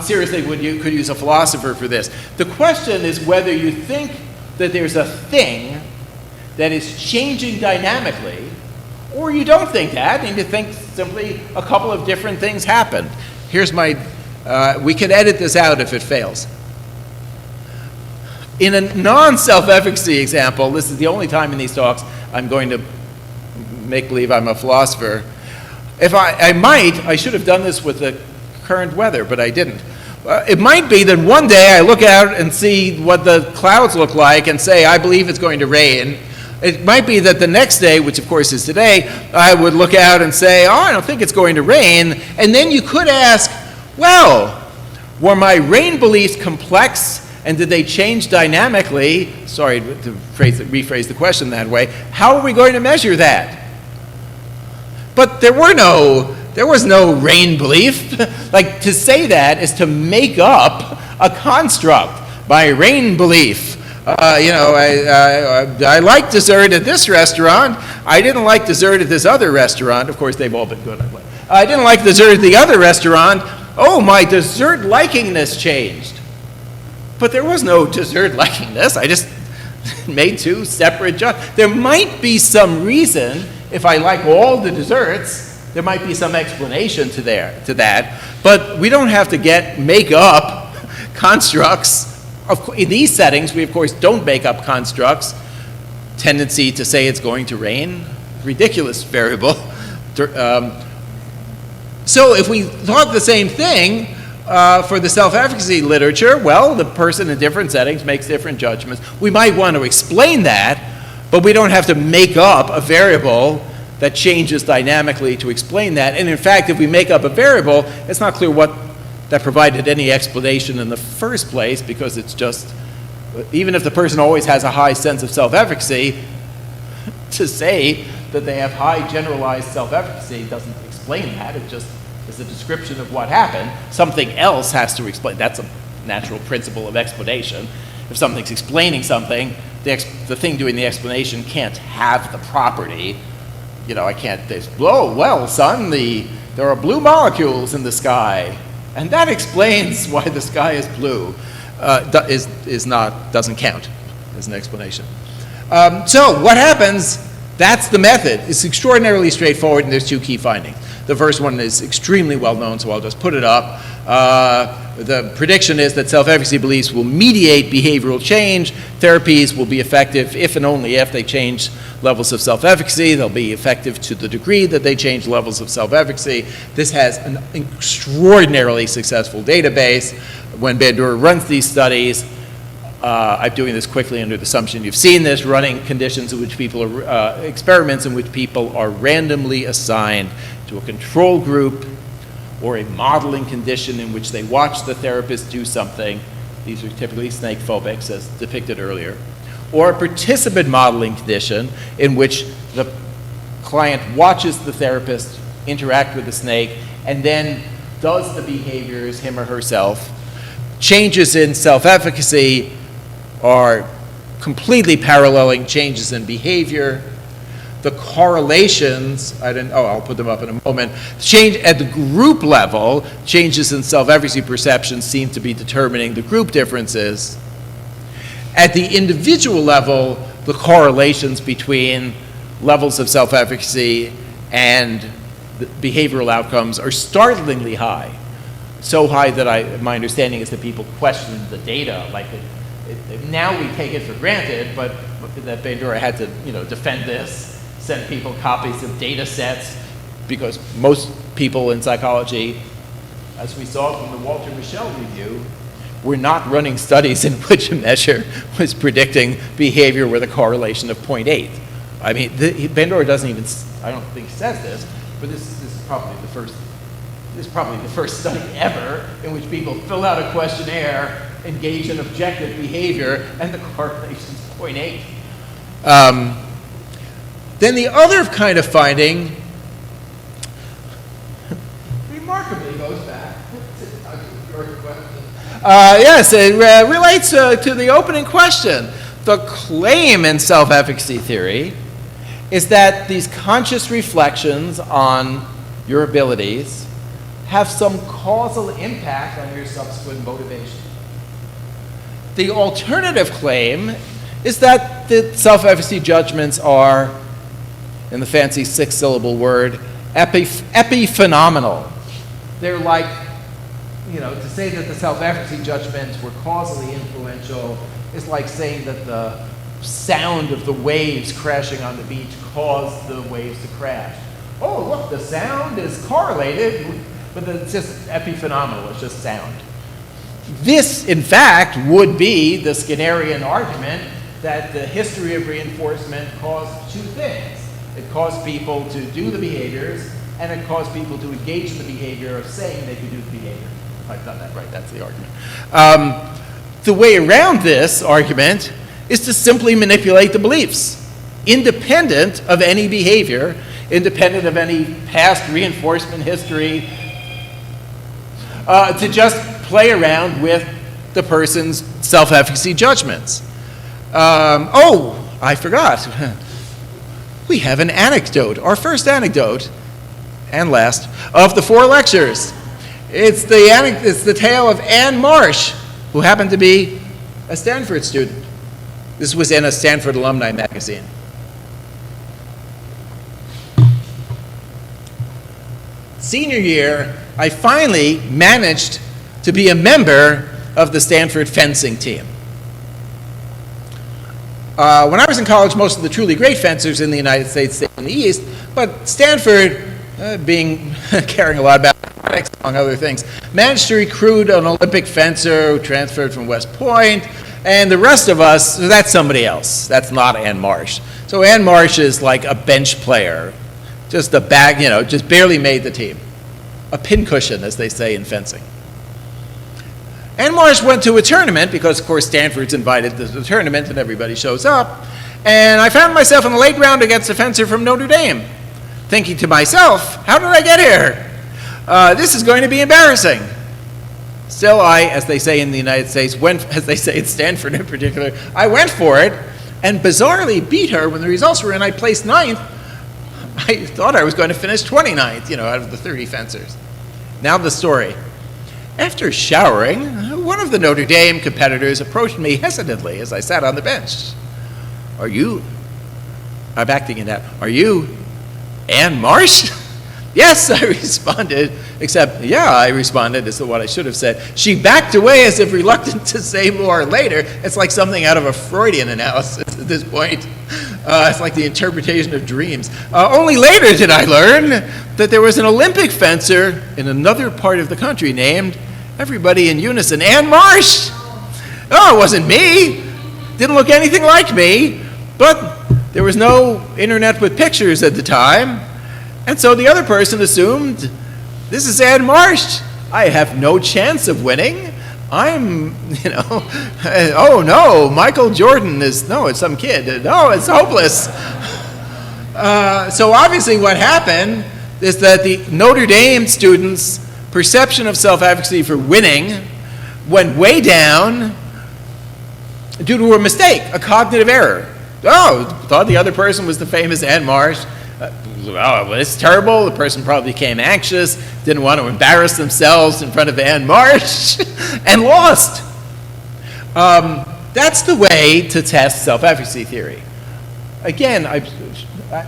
Seriously, you could use a philosopher for this. The question is whether you think that there's a thing that is changing dynamically, or you don't think that, and you think simply a couple of different things happened. Here's my, we can edit this out if it fails. In a non-self-efficacy example, this is the only time in these talks I'm going to make believe I'm a philosopher. If I should have done this with the current weather, but I didn't. It might be that one day I look out and see what the clouds look like and say, I believe it's going to rain. It might be that the next day, which of course is today, I would look out and say, oh, I don't think it's going to rain. And then you could ask, well, were my rain beliefs complex and did they change dynamically? Sorry to rephrase the question that way. How are we going to measure that? But there was no rain belief. Like, to say that is to make up a construct. My rain belief. I like dessert at this restaurant. I didn't like dessert at this other restaurant. Of course, they've all been good. I didn't like dessert at the other restaurant. Oh, my dessert likingness changed. But there was no dessert likingness. I just made two separate judgments. There might be some reason, if I like all the desserts, there might be some explanation to that. But we don't have to make up constructs. In these settings, we of course don't make up constructs. Tendency to say it's going to rain, ridiculous variable. So if we thought the same thing for the self-efficacy literature, well, the person in different settings makes different judgments. We might want to explain that, but we don't have to make up a variable that changes dynamically to explain that. And in fact, if we make up a variable, it's not clear what that provided any explanation in the first place, because it's just, even if the person always has a high sense of self-efficacy, to say that they have high generalized self-efficacy doesn't explain that. It just is a description of what happened. Something else has to explain. That's a natural principle of explanation. If something's explaining something, the thing doing the explanation can't have the property. I can't, well, son, there are blue molecules in the sky. And that explains why the sky is blue. Doesn't count as an explanation. So what happens? That's the method. It's extraordinarily straightforward, and there's two key findings. The first one is extremely well known, so I'll just put it up. The prediction is that self-efficacy beliefs will mediate behavioral change. Therapies will be effective if and only if they change levels of self-efficacy. They'll be effective to the degree that they change levels of self-efficacy. This has an extraordinarily successful database. When Bandura runs these studies, I'm doing this quickly under the assumption you've seen this, running conditions in which people are, experiments in which people are randomly assigned to a control group or a modeling condition in which they watch the therapist do something. These are typically snake phobics, as depicted earlier. Or a participant modeling condition in which the client watches the therapist interact with the snake and then does the behaviors, him or herself. Changes in self-efficacy are completely paralleling changes in behavior. The correlations, I'll put them up in a moment. Change at the group level, changes in self-efficacy perceptions seem to be determining the group differences. At the individual level, the correlations between levels of self-efficacy and the behavioral outcomes are startlingly high. So high that my understanding is that people question the data. Now we take it for granted, but that Bandura had to defend this, send people copies of data sets, because most people in psychology, as we saw from the Walter Mischel review, were not running studies in which a measure was predicting behavior with a correlation of 0.8. I mean, Bandura doesn't even, I don't think says this, but this is probably the first study ever in which people fill out a questionnaire, engage in objective behavior, and the correlation is 0.8. Then the other kind of finding remarkably goes back. Yes, it relates to the opening question. The claim in self-efficacy theory is that these conscious reflections on your abilities have some causal impact on your subsequent motivation. The alternative claim is that the self-efficacy judgments are, in the fancy 6-syllable word, epiphenomenal. They're like, to say that the self-efficacy judgments were causally influential is like saying that the sound of the waves crashing on the beach caused the waves to crash. Oh, look, the sound is correlated, but it's just epiphenomenal, it's just sound. This, in fact, would be the Skinnerian argument that the history of reinforcement caused two things. It caused people to do the behaviors, and it caused people to engage in the behavior of saying they could do the behavior. If I've done that right, that's the argument. The way around this argument is to simply manipulate the beliefs, independent of any behavior, independent of any past reinforcement history, to just play around with the person's self-efficacy judgments. Oh, I forgot. We have an anecdote, our first anecdote, and last, of the 4 lectures. It's the tale of Anne Marsh, who happened to be a Stanford student. This was in a Stanford alumni magazine. Senior year, I finally managed to be a member of the Stanford fencing team. When I was in college, most of the truly great fencers in the United States stayed in the East, but Stanford, caring a lot about athletics, among other things, managed to recruit an Olympic fencer who transferred from West Point, and the rest of us, that's somebody else. That's not Anne Marsh. So Anne Marsh is like a bench player, just a bag, just barely made the team. A pincushion, as they say in fencing. Anne Marsh went to a tournament because, of course, Stanford's invited to the tournament and everybody shows up. And I found myself in the late round against a fencer from Notre Dame, thinking to myself, how did I get here? This is going to be embarrassing. Still, as they say in the United States, as they say at Stanford in particular, I went for it and bizarrely beat her when the results were in. I placed 9th. I thought I was going to finish 29th, out of the 30 fencers. Now the story. After showering, one of the Notre Dame competitors approached me hesitantly as I sat on the bench. I'm acting in that. Are you Anne Marsh? Yes, I responded, I responded is what I should have said. She backed away as if reluctant to say more later. It's like something out of a Freudian analysis at this point. It's like the interpretation of dreams. Only later did I learn that there was an Olympic fencer in another part of the country named, everybody in unison, Anne Marsh. Oh, it wasn't me. Didn't look anything like me. But there was no internet with pictures at the time. And so the other person assumed, this is Anne Marsh. I have no chance of winning. I'm, oh no, Michael Jordan it's some kid. No, it's hopeless. So obviously what happened is that the Notre Dame students' perception of self-efficacy for winning went way down due to a mistake, a cognitive error. Oh, thought the other person was the famous Anne Marsh. Oh, it's terrible. The person probably became anxious, didn't want to embarrass themselves in front of Anne Marsh, and lost. That's the way to test self-efficacy theory. Again,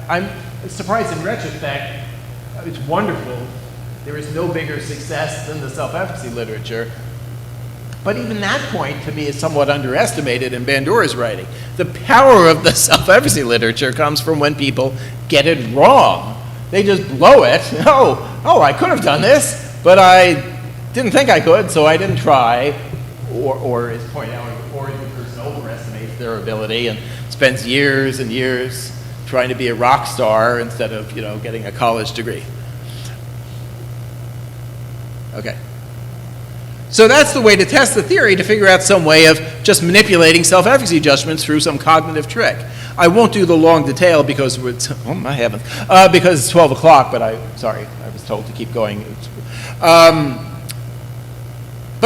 I'm surprised in retrospect. It's wonderful. There is no bigger success than the self-efficacy literature. But even that point, to me, is somewhat underestimated in Bandura's writing. The power of the self-efficacy literature comes from when people get it wrong. They just blow it. Oh, I could have done this, but I didn't think I could, so I didn't try. Or as pointed out, or the person overestimates their ability and spends years and years trying to be a rock star instead of, getting a college degree. Okay. So that's the way to test the theory, to figure out some way of just manipulating self-efficacy judgments through some cognitive trick. I won't do the long detail because oh my heavens, because it's 12 o'clock, but I was told to keep going. But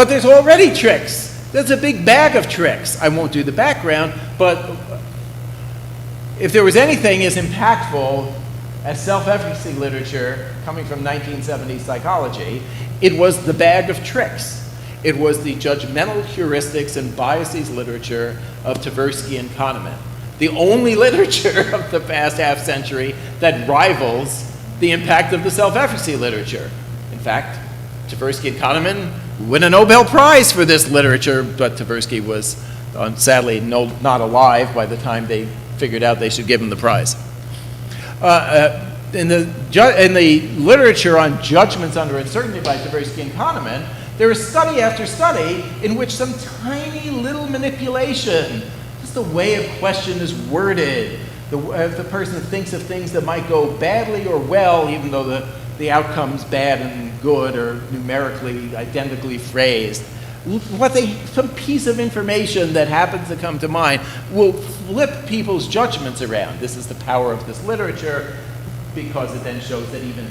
there's already tricks. There's a big bag of tricks. I won't do the background, but if there was anything as impactful as self-efficacy literature coming from 1970s psychology, it was the bag of tricks. It was the judgmental heuristics and biases literature of Tversky and Kahneman, the only literature of the past half century that rivals the impact of the self-efficacy literature. In fact, Tversky and Kahneman win a Nobel Prize for this literature, but Tversky was sadly not alive by the time they figured out they should give him the prize. In the literature on judgments under uncertainty by Tversky and Kahneman, there is study after study in which some tiny little manipulation, just the way a question is worded, if the person thinks of things that might go badly or well, even though the outcome's bad and good or numerically identically phrased, some piece of information that happens to come to mind will flip people's judgments around. This is the power of this literature, because it then shows that even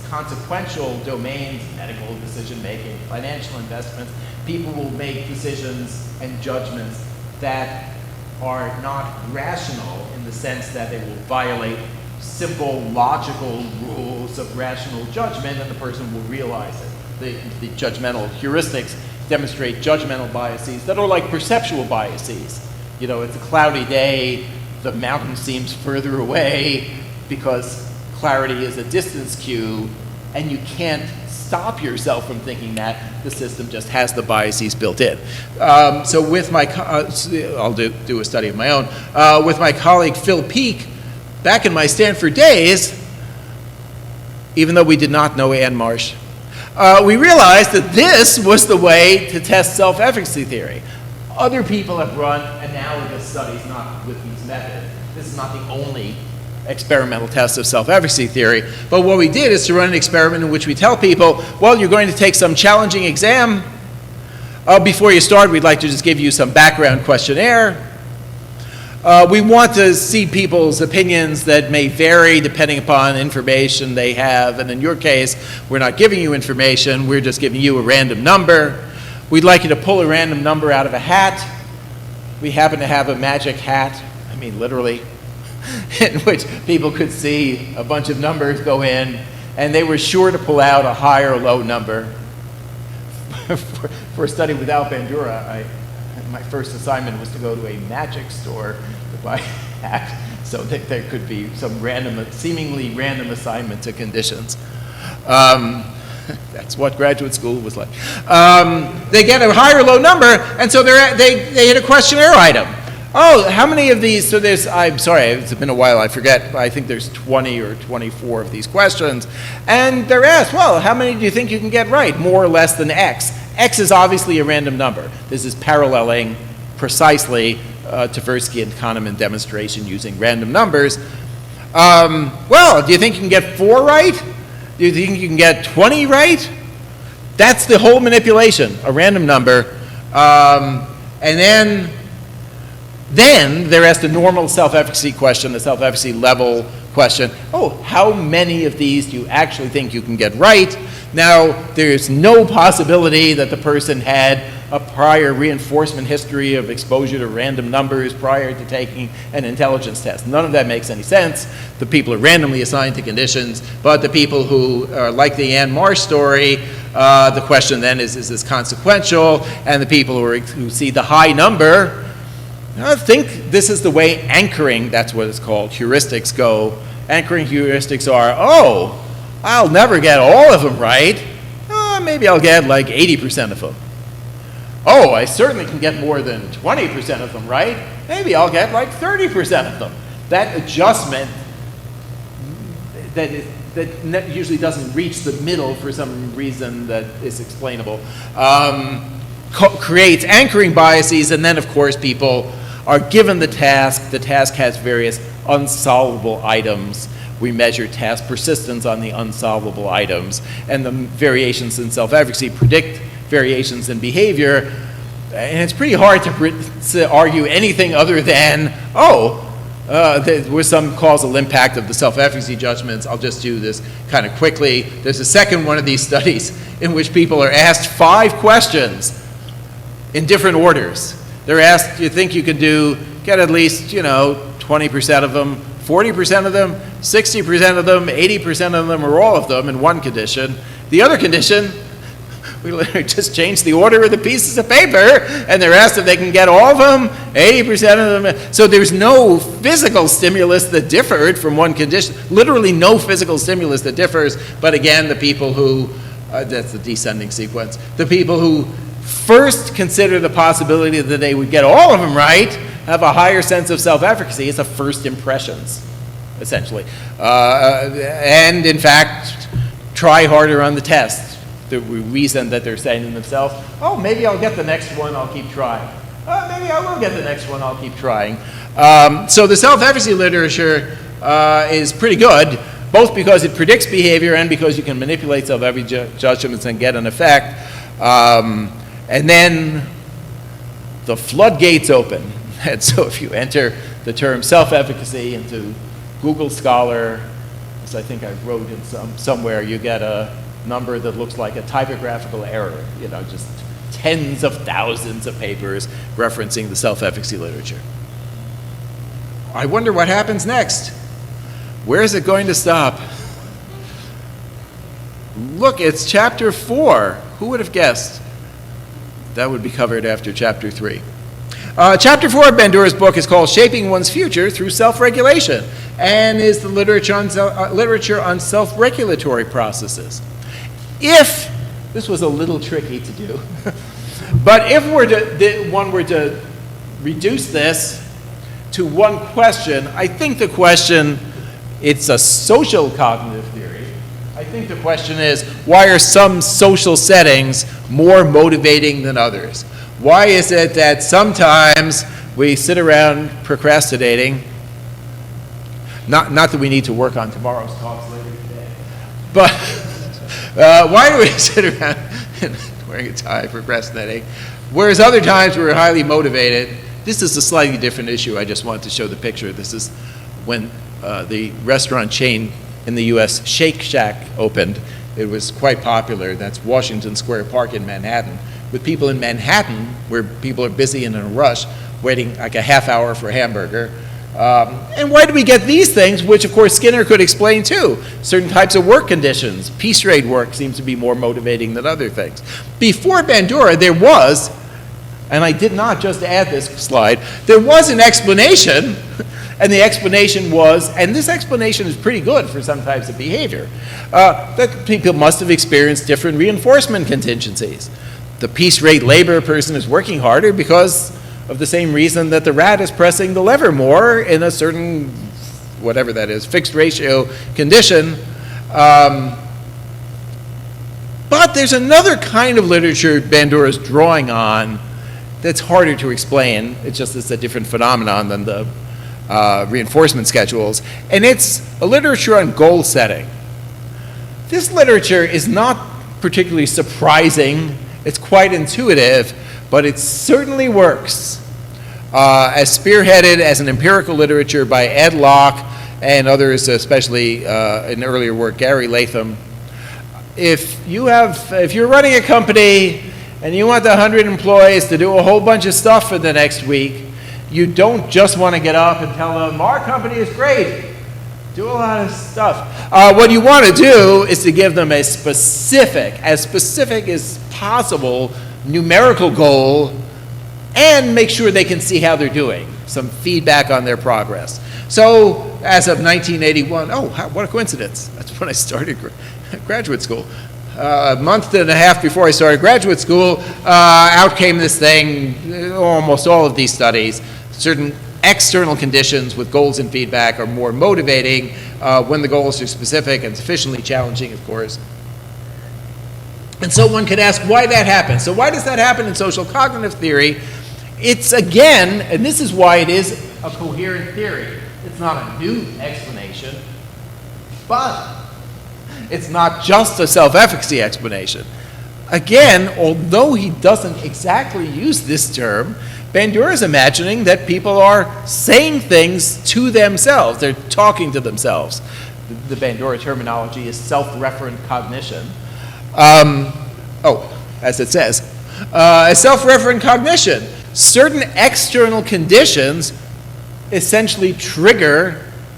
consequential domains, medical decision-making, financial investments, people will make decisions and judgments that are not rational in the sense that they will violate simple, logical rules of rational judgment, and the person will realize it. The judgmental heuristics demonstrate judgmental biases that are like perceptual biases. You know, it's a cloudy day, the mountain seems further away because clarity is a distance cue, and you can't stop yourself from thinking that. The system just has the biases built in. So with my, I'll do a study of my own. With my colleague Phil Peake, back in my Stanford days, even though we did not know Anne Marsh, we realized that this was the way to test self-efficacy theory. Other people have run analogous studies, not with these methods. This is not the only experimental test of self-efficacy theory. But what we did is to run an experiment in which we tell people, well, you're going to take some challenging exam. Before you start, we'd like to just give you some background questionnaire. We want to see people's opinions that may vary depending upon information they have. And in your case, we're not giving you information. We're just giving you a random number. We'd like you to pull a random number out of a hat. We happen to have a magic hat, I mean literally, in which people could see a bunch of numbers go in, and they were sure to pull out a high or low number. For a study without Bandura, my first assignment was to go to a magic store to buy a hat, so that there could be some random, seemingly random assignment to conditions. That's what graduate school was like. They get a high or low number, and so they hit a questionnaire item. Oh, how many of these? So there's, I'm sorry, it's been a while, I forget. I think there's 20 or 24 of these questions. And they're asked, well, how many do you think you can get right? More or less than X. X is obviously a random number. This is paralleling precisely Tversky and Kahneman demonstration using random numbers. Well, do you think you can get 4 right? Do you think you can get 20 right? That's the whole manipulation, a random number. And then they're asked a normal self-efficacy question, a self-efficacy level question. Oh, how many of these do you actually think you can get right? Now, there's no possibility that the person had a prior reinforcement history of exposure to random numbers prior to taking an intelligence test. None of that makes any sense. The people are randomly assigned to conditions, but the people who are like the Anne Marsh story, the question then is this consequential? And the people who see the high number, I think this is the way anchoring, that's what it's called, heuristics go. Anchoring heuristics are, oh, I'll never get all of them right. Maybe I'll get like 80% of them. Oh, I certainly can get more than 20% of them right. Maybe I'll get like 30% of them. That adjustment that usually doesn't reach the middle for some reason that is explainable, creates anchoring biases, and then of course people are given the task. The task has various unsolvable items. We measure task persistence on the unsolvable items, and the variations in self-efficacy predict variations in behavior, and it's pretty hard to argue anything other than, there was some causal impact of the self-efficacy judgments. I'll just do this kind of quickly. There's a second one of these studies in which people are asked 5 questions in different orders. They're asked, do you think you can get at least, 20% of them, 40% of them, 60% of them, 80% of them, or all of them in one condition. The other condition, we literally just change the order of the pieces of paper, and they're asked if they can get all of them, 80% of them. So there's no physical stimulus that differed from one condition, literally no physical stimulus that differs, but again, the people who, that's the descending sequence, the people who first consider the possibility that they would get all of them right have a higher sense of self-efficacy. It's a first impressions, essentially. And in fact, try harder on the test. the reason that they're saying to themselves, oh, maybe I'll get the next one, I'll keep trying. Oh, maybe I will get the next one, I'll keep trying. So the self-efficacy literature is pretty good, both because it predicts behavior and because you can manipulate self-efficacy judgments and get an effect. And then the floodgates open. And so if you enter the term self-efficacy into Google Scholar, as I think I wrote in somewhere, you get a number that looks like a typographical error, just tens of thousands of papers referencing the self-efficacy literature. I wonder what happens next. Where is it going to stop? Look, it's chapter 4. Who would have guessed? That would be covered after chapter 3. Chapter 4 of Bandura's book is called Shaping One's Future Through Self-Regulation, and is the literature on self-regulatory processes. If, this was a little tricky to do, but if one were to reduce this to one question, I think the question, it's a social cognitive theory. I think the question is, why are some social settings more motivating than others? Why is it that sometimes we sit around procrastinating? Not that we need to work on tomorrow's talks later today, but why do we sit around wearing a tie procrastinating, whereas other times we're highly motivated? This is a slightly different issue. I just wanted to show the picture. This is when the restaurant chain in the U.S., Shake Shack, opened. It was quite popular. That's Washington Square Park in Manhattan. With people in Manhattan, where people are busy and in a rush, waiting like a half hour for a hamburger. And why do we get these things, which of course Skinner could explain too? Certain types of work conditions. Piece rate work seems to be more motivating than other things. Before Bandura, there was, and I did not just add this slide, there was an explanation, and the explanation was, and this explanation is pretty good for some types of behavior, that people must have experienced different reinforcement contingencies. The piece rate labor person is working harder because of the same reason that the rat is pressing the lever more in a certain, whatever that is, fixed ratio condition. But there's another kind of literature Bandura is drawing on that's harder to explain. It's a different phenomenon than the reinforcement schedules. And it's a literature on goal setting. This literature is not particularly surprising. It's quite intuitive, but it certainly works. As spearheaded as an empirical literature by Ed Locke and others, especially in earlier work, Gary Latham. If you're running a company and you want the 100 employees to do a whole bunch of stuff for the next week, you don't just want to get up and tell them, our company is great, do a lot of stuff. What you want to do is to give them as specific as possible numerical goal and make sure they can see how they're doing, some feedback on their progress. So as of 1981, what a coincidence. That's when I started graduate school. A month and a half before I started graduate school, out came this thing, almost all of these studies, certain external conditions with goals and feedback are more motivating when the goals are specific and sufficiently challenging, of course. And so one could ask why that happens. So why does that happen in social cognitive theory? It's again, and this is why it is a coherent theory. It's not a new explanation, but it's not just a self-efficacy explanation. Again, although he doesn't exactly use this term, Bandura is imagining that people are saying things to themselves. They're talking to themselves. The Bandura terminology is self-referent cognition. As it says, self-referent cognition. Certain external conditions essentially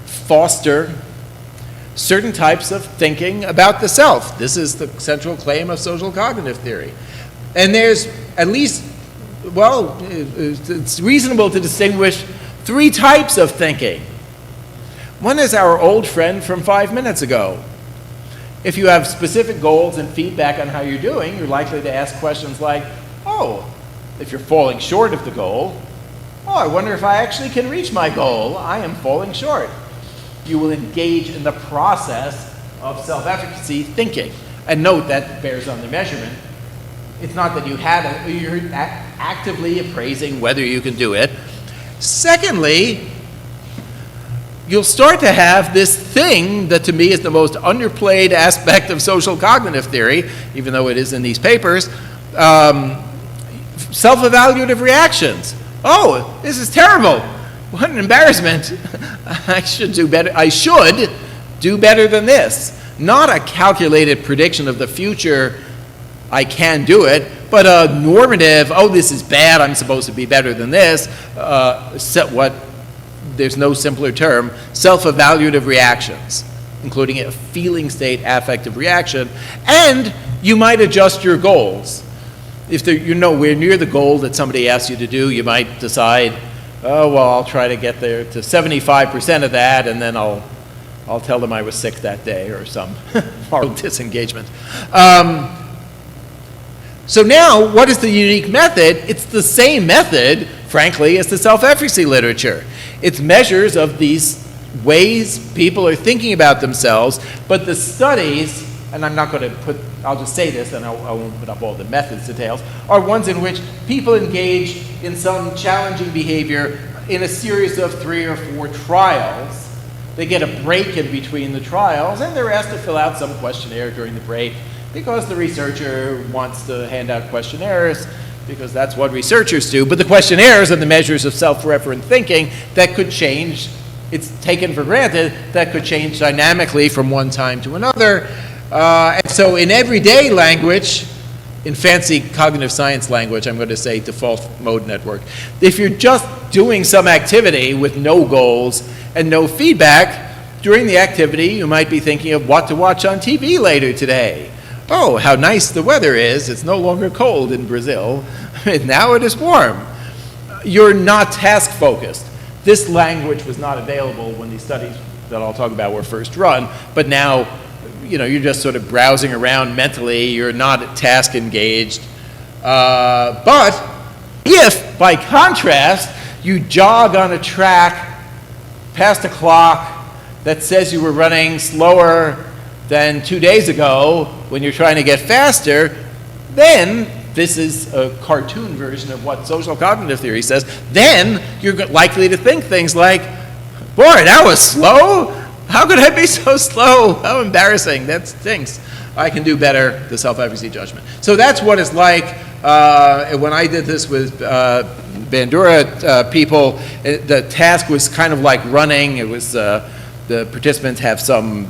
foster certain types of thinking about the self. This is the central claim of social cognitive theory. And there's at least, it's reasonable to distinguish three types of thinking. One is our old friend from 5 minutes ago. If you have specific goals and feedback on how you're doing, you're likely to ask questions like, if you're falling short of the goal, I wonder if I actually can reach my goal. I am falling short. You will engage in the process of self-efficacy thinking. And note that bears on the measurement. It's not that you're actively appraising whether you can do it. Secondly, you'll start to have this thing that to me is the most underplayed aspect of social cognitive theory, even though it is in these papers, self-evaluative reactions. Oh, this is terrible. What an embarrassment. I should do better than this. Not a calculated prediction of the future, I can do it, but a normative, oh, this is bad, I'm supposed to be better than this, there's no simpler term, self-evaluative reactions, including a feeling state affective reaction, and you might adjust your goals. If you're nowhere near the goal that somebody asks you to do, you might decide, oh, well, I'll try to get there to 75% of that, and then I'll tell them I was sick that day, or some moral disengagement. So now, what is the unique method? It's the same method, frankly, as the self-efficacy literature. It's measures of these ways people are thinking about themselves, but the studies, and I'm not going to I'll just say this, and I won't put up all the methods details, are ones in which people engage in some challenging behavior in a series of 3 or 4 trials. They get a break in between the trials, and they're asked to fill out some questionnaire during the break because the researcher wants to hand out questionnaires, because that's what researchers do. But the questionnaires are the measures of self-referent thinking that could change. It's taken for granted that could change dynamically from one time to another. And so in everyday language, in fancy cognitive science language, I'm going to say default mode network, if you're just doing some activity with no goals and no feedback, during the activity you might be thinking of what to watch on TV later today. Oh, how nice the weather is. It's no longer cold in Brazil. Now it is warm. You're not task-focused. This language was not available when these studies that I'll talk about were first run, but now you're just sort of browsing around mentally. You're not task-engaged. But if, by contrast, you jog on a track past a clock that says you were running slower than 2 days ago when you're trying to get faster, then this is a cartoon version of what social cognitive theory says. Then you're likely to think things like, boy, that was slow. How could I be so slow? How embarrassing. That stinks. I can do better, the self-efficacy judgment. So that's what it's like. When I did this with Bandura people, the task was kind of like running. It was the participants have some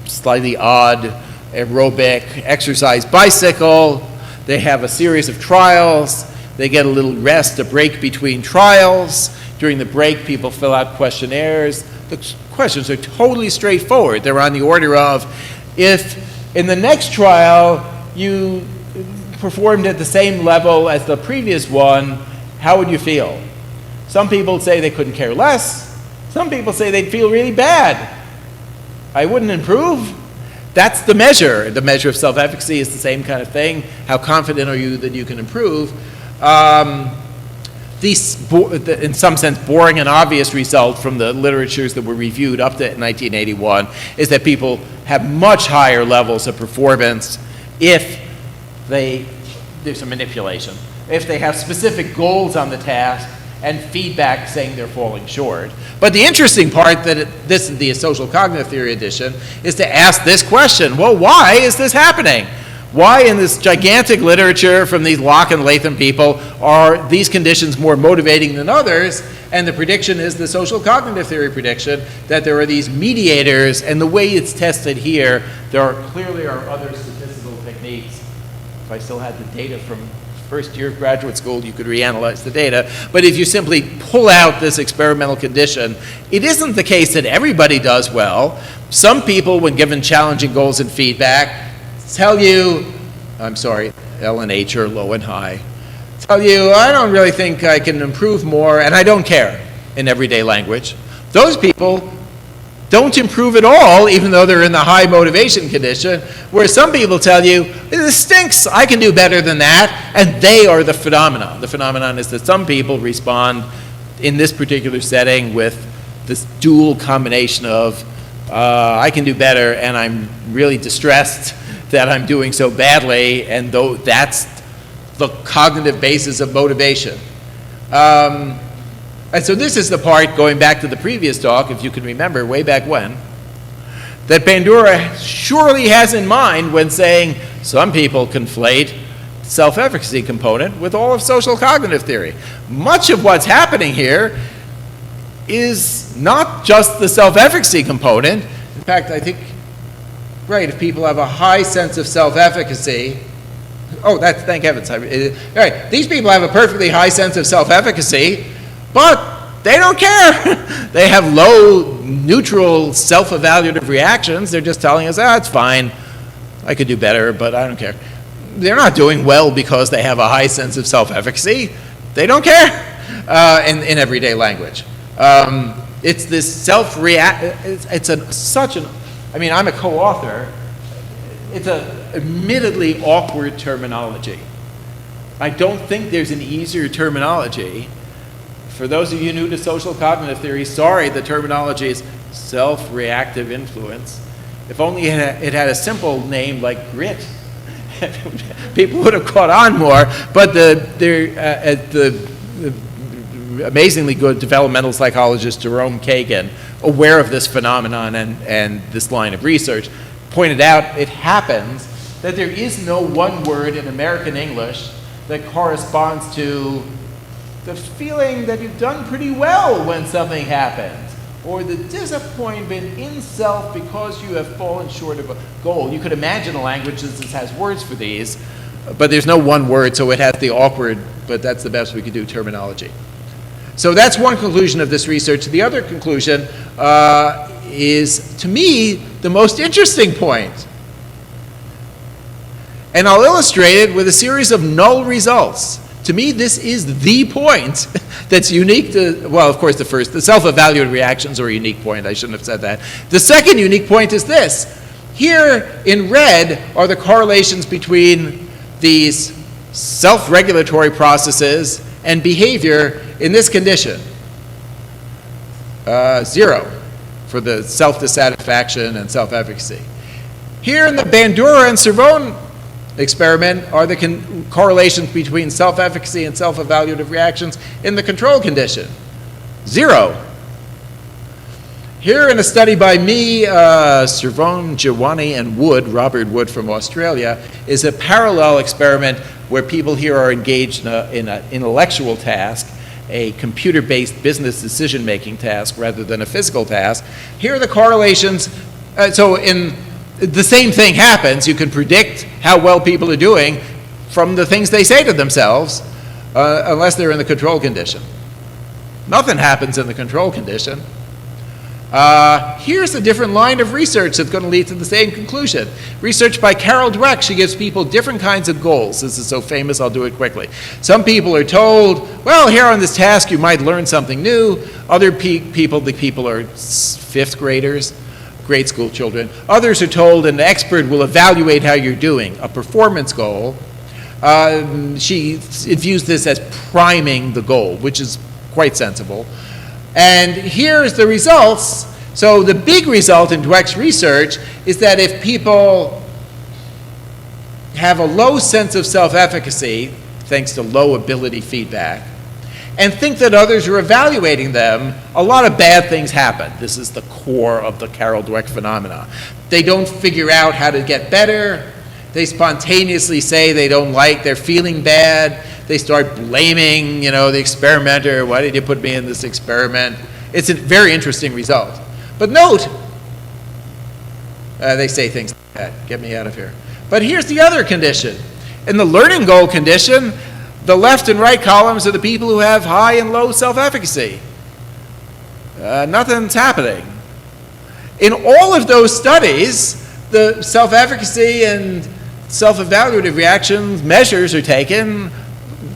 slightly odd aerobic exercise bicycle. They have a series of trials. They get a little rest, a break between trials. During the break, people fill out questionnaires. The questions are totally straightforward. They're on the order of, if in the next trial you performed at the same level as the previous one, how would you feel? Some people say they couldn't care less. Some people say they'd feel really bad. I wouldn't improve. That's the measure. The measure of self-efficacy is the same kind of thing. How confident are you that you can improve? In some sense, boring and obvious result from the literatures that were reviewed up to 1981 is that people have much higher levels of performance if there's a manipulation. If they have specific goals on the task and feedback saying they're falling short. But the interesting part that this is the social cognitive theory edition is to ask this question, well, why is this happening? Why in this gigantic literature from these Locke and Latham people are these conditions more motivating than others? And the prediction is the social cognitive theory prediction that there are these mediators, and the way it's tested here, there clearly are other statistical techniques. If I still had the data from first year of graduate school, you could reanalyze the data. But if you simply pull out this experimental condition, it isn't the case that everybody does well. Some people, when given challenging goals and feedback, tell you, I'm sorry, L and H are low and high, tell you, I don't really think I can improve more, and I don't care, in everyday language. Those people don't improve at all, even though they're in the high motivation condition, whereas some people tell you, this stinks, I can do better than that, and they are the phenomenon. The phenomenon is that some people respond in this particular setting with this dual combination of, I can do better, and I'm really distressed that I'm doing so badly, and though that's the cognitive basis of motivation. And so this is the part, going back to the previous talk, if you can remember, way back when, that Bandura surely has in mind when saying some people conflate self-efficacy component with all of social cognitive theory. Much of what's happening here is not just the self-efficacy component. In fact, I think, right, if people have a high sense of self-efficacy, thank heavens. All right, these people have a perfectly high sense of self-efficacy, but they don't care. They have low, neutral, self-evaluative reactions. They're just telling us, it's fine. I could do better, but I don't care. They're not doing well because they have a high sense of self-efficacy. They don't care in everyday language. It's this I'm a co-author. It's an admittedly awkward terminology. I don't think there's an easier terminology. For those of you new to social cognitive theory, sorry, the terminology is self-reactive influence. If only it had a simple name like grit, people would have caught on more. But the amazingly good developmental psychologist Jerome Kagan, aware of this phenomenon and this line of research, pointed out it happens that there is no one word in American English that corresponds to the feeling that you've done pretty well when something happens, or the disappointment in self because you have fallen short of a goal. You could imagine a language that has words for these, but there's no one word, so it has the awkward, but that's the best we could do, terminology. So that's one conclusion of this research. The other conclusion is, to me, the most interesting point. And I'll illustrate it with a series of null results. To me, this is the point that's unique to, well, of course, the self-evaluated reactions are a unique point. I shouldn't have said that. The second unique point is this. Here in red are the correlations between these self-regulatory processes and behavior in this condition. 0 for the self-dissatisfaction and self-efficacy. Here in the Bandura and Cervone experiment are the correlations between self-efficacy and self-evaluative reactions in the control condition. 0. Here in a study by me, Cervone, Giovanni, and Wood, Robert Wood from Australia, is a parallel experiment where people here are engaged in an intellectual task, a computer-based business decision-making task rather than a physical task. Here are the correlations. The same thing happens. You can predict how well people are doing from the things they say to themselves, unless they're in the control condition. Nothing happens in the control condition. Here's a different line of research that's going to lead to the same conclusion. Research by Carol Dweck. She gives people different kinds of goals. This is so famous, I'll do it quickly. Some people are told, well, here on this task you might learn something new. Other people are 5th graders, grade school children. Others are told an expert will evaluate how you're doing, a performance goal. She views this as priming the goal, which is quite sensible. And here's the results. So the big result in Dweck's research is that if people have a low sense of self-efficacy, thanks to low ability feedback, and think that others are evaluating them, a lot of bad things happen. This is the core of the Carol Dweck phenomena. They don't figure out how to get better. They spontaneously say they're feeling bad. They start blaming, the experimenter. Why did you put me in this experiment? It's a very interesting result. But note, they say things like that. Get me out of here. But here's the other condition. In the learning goal condition, the left and right columns are the people who have high and low self-efficacy. Nothing's happening. In all of those studies, the self-efficacy and self-evaluative reactions measures are taken,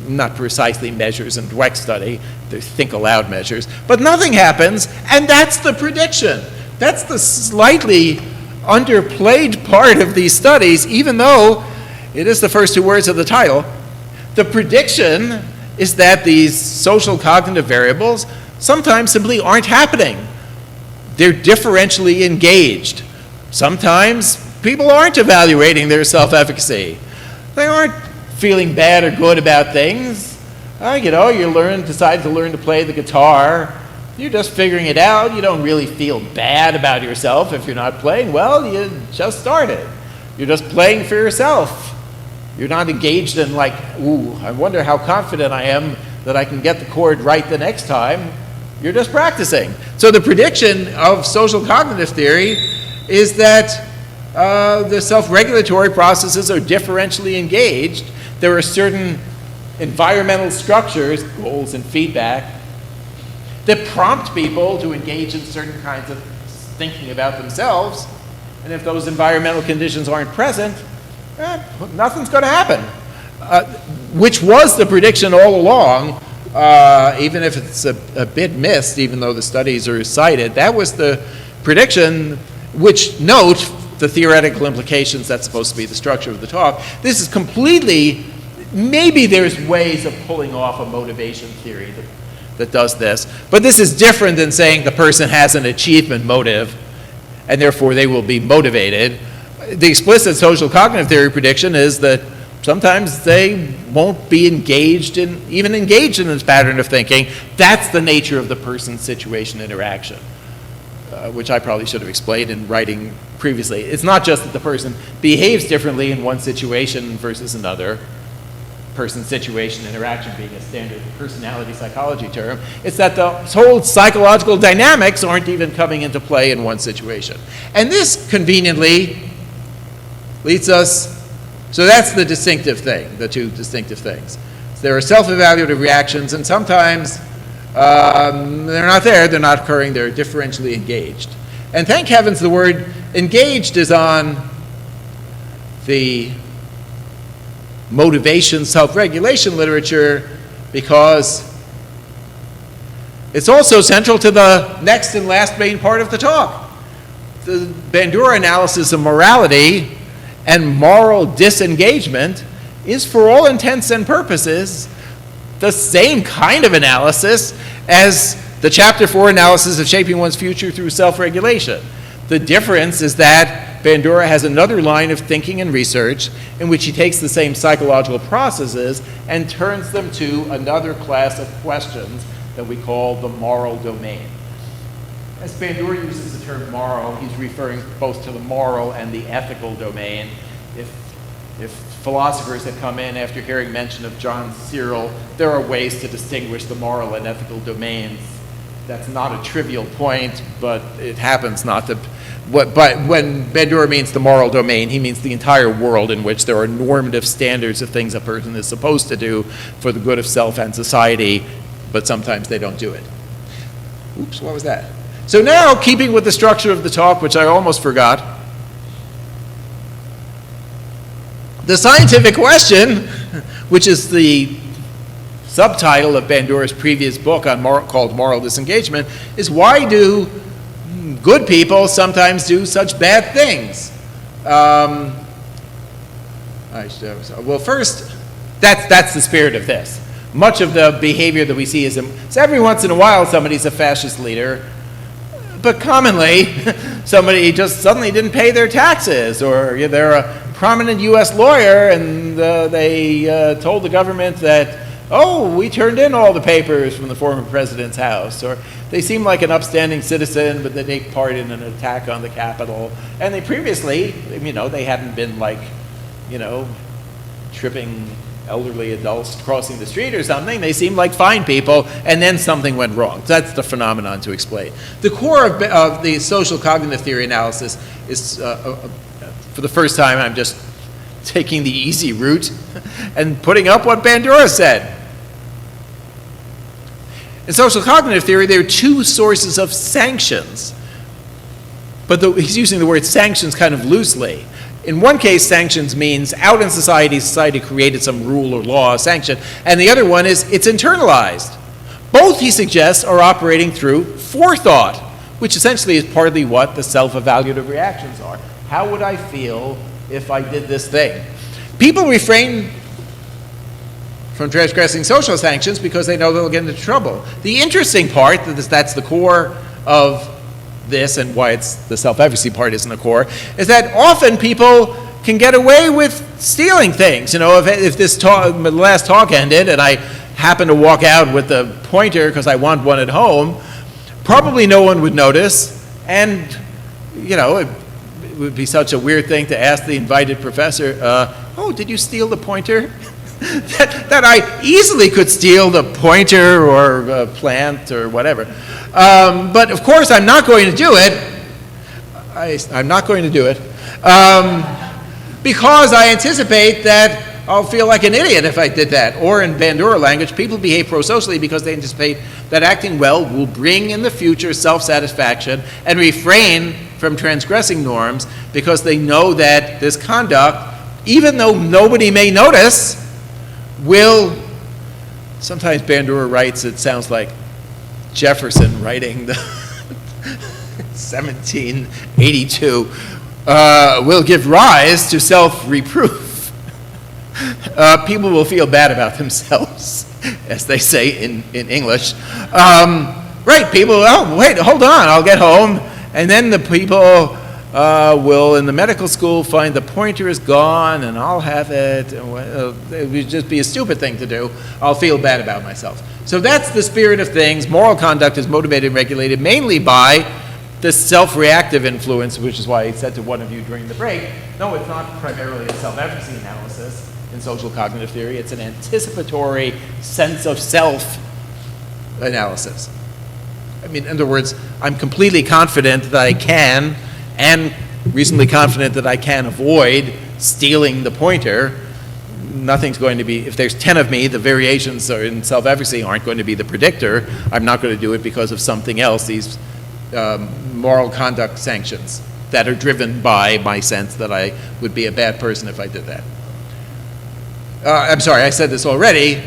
not precisely measures in Dweck's study, they're think-aloud measures, but nothing happens, and that's the prediction. That's the slightly underplayed part of these studies, even though it is the first 2 words of the title. The prediction is that these social cognitive variables sometimes simply aren't happening. They're differentially engaged. Sometimes people aren't evaluating their self-efficacy. They aren't feeling bad or good about things. You decide to learn to play the guitar. You're just figuring it out. You don't really feel bad about yourself if you're not playing well. You just started. You're just playing for yourself. You're not engaged in like, ooh, I wonder how confident I am that I can get the chord right the next time. You're just practicing. So the prediction of social cognitive theory is that the self-regulatory processes are differentially engaged. There are certain environmental structures, goals and feedback, that prompt people to engage in certain kinds of thinking about themselves. And if those environmental conditions aren't present, nothing's going to happen. Which was the prediction all along, even if it's a bit missed, even though the studies are cited. That was the prediction, which note the theoretical implications. That's supposed to be the structure of the talk. This is completely, maybe there's ways of pulling off a motivation theory that does this, but this is different than saying the person has an achievement motive and therefore they will be motivated. The explicit social cognitive theory prediction is that sometimes they won't be engaged in this pattern of thinking. That's the nature of the person situation interaction, which I probably should have explained in writing previously. It's not just that the person behaves differently in one situation versus another, person situation interaction being a standard personality psychology term. It's that the whole psychological dynamics aren't even coming into play in one situation. And this conveniently leads us, so that's the distinctive thing, the two distinctive things. There are self-evaluative reactions, and sometimes they're not there, they're not occurring, they're differentially engaged. And thank heavens the word engaged is on the motivation self-regulation literature, because it's also central to the next and last main part of the talk. The Bandura analysis of morality and moral disengagement is, for all intents and purposes, the same kind of analysis as the Chapter 4 analysis of shaping one's future through self-regulation. The difference is that Bandura has another line of thinking and research in which he takes the same psychological processes and turns them to another class of questions that we call the moral domain. As Bandura uses the term moral, he's referring both to the moral and the ethical domain. If philosophers had come in after hearing mention of John Searle, there are ways to distinguish the moral and ethical domains. That's not a trivial point, but it happens not to. But when Bandura means the moral domain, he means the entire world in which there are normative standards of things a person is supposed to do for the good of self and society, but sometimes they don't do it. Oops, what was that? So now, keeping with the structure of the talk, which I almost forgot, the scientific question, which is the subtitle of Bandura's previous book on called Moral Disengagement, is why do good people sometimes do such bad things? Well, first, that's the spirit of this. Much of the behavior that we see is, so every once in a while somebody's a fascist leader, but commonly somebody just suddenly didn't pay their taxes, or they're a prominent U.S. lawyer and they told the government that, oh, we turned in all the papers from the former president's house, or they seem like an upstanding citizen, but they take part in an attack on the Capitol. And they previously, they hadn't been like, tripping elderly adults crossing the street or something. They seemed like fine people, and then something went wrong. That's the phenomenon to explain. The core of the social cognitive theory analysis is, for the first time, I'm just taking the easy route and putting up what Bandura said. In social cognitive theory, there are two sources of sanctions, but he's using the word sanctions kind of loosely. In one case, sanctions means out in society created some rule or law, sanction, and the other one is it's internalized. Both, he suggests, are operating through forethought, which essentially is partly what the self-evaluative reactions are. How would I feel if I did this thing? People refrain from transgressing social sanctions because they know they'll get into trouble. The interesting part, that's the core of this and why it's the self-efficacy part isn't a core, is that often people can get away with stealing things. You know, if this talk, the last talk ended and I happen to walk out with the pointer because I want one at home, probably no one would notice, and, you know, it would be such a weird thing to ask the invited professor, oh, did you steal the pointer? that I easily could steal the pointer or a plant or whatever. But of course, I'm not going to do it. I'm not going to do it because I anticipate that I'll feel like an idiot if I did that. Or in Bandura language, people behave prosocially because they anticipate that acting well will bring in the future self-satisfaction and refrain from transgressing norms because they know that this conduct, even though nobody may notice, will, sometimes Bandura writes, it sounds like Jefferson writing the 1782, will give rise to self-reproof. People will feel bad about themselves, as they say in English. Right, people, oh, wait, hold on, I'll get home. And then the people will, in the medical school, find the pointer is gone and I'll have it. It would just be a stupid thing to do. I'll feel bad about myself. So that's the spirit of things. Moral conduct is motivated and regulated mainly by the self-reactive influence, which is why I said to one of you during the break, no, it's not primarily a self-efficacy analysis in social cognitive theory. It's an anticipatory sense of self analysis. I mean, in other words, I'm completely confident that I can, and reasonably confident that I can avoid stealing the pointer. Nothing's going to be, if there's 10 of me, the variations are in self-efficacy aren't going to be the predictor. I'm not going to do it because of something else, these moral conduct sanctions that are driven by my sense that I would be a bad person if I did that. I'm sorry, I said this already,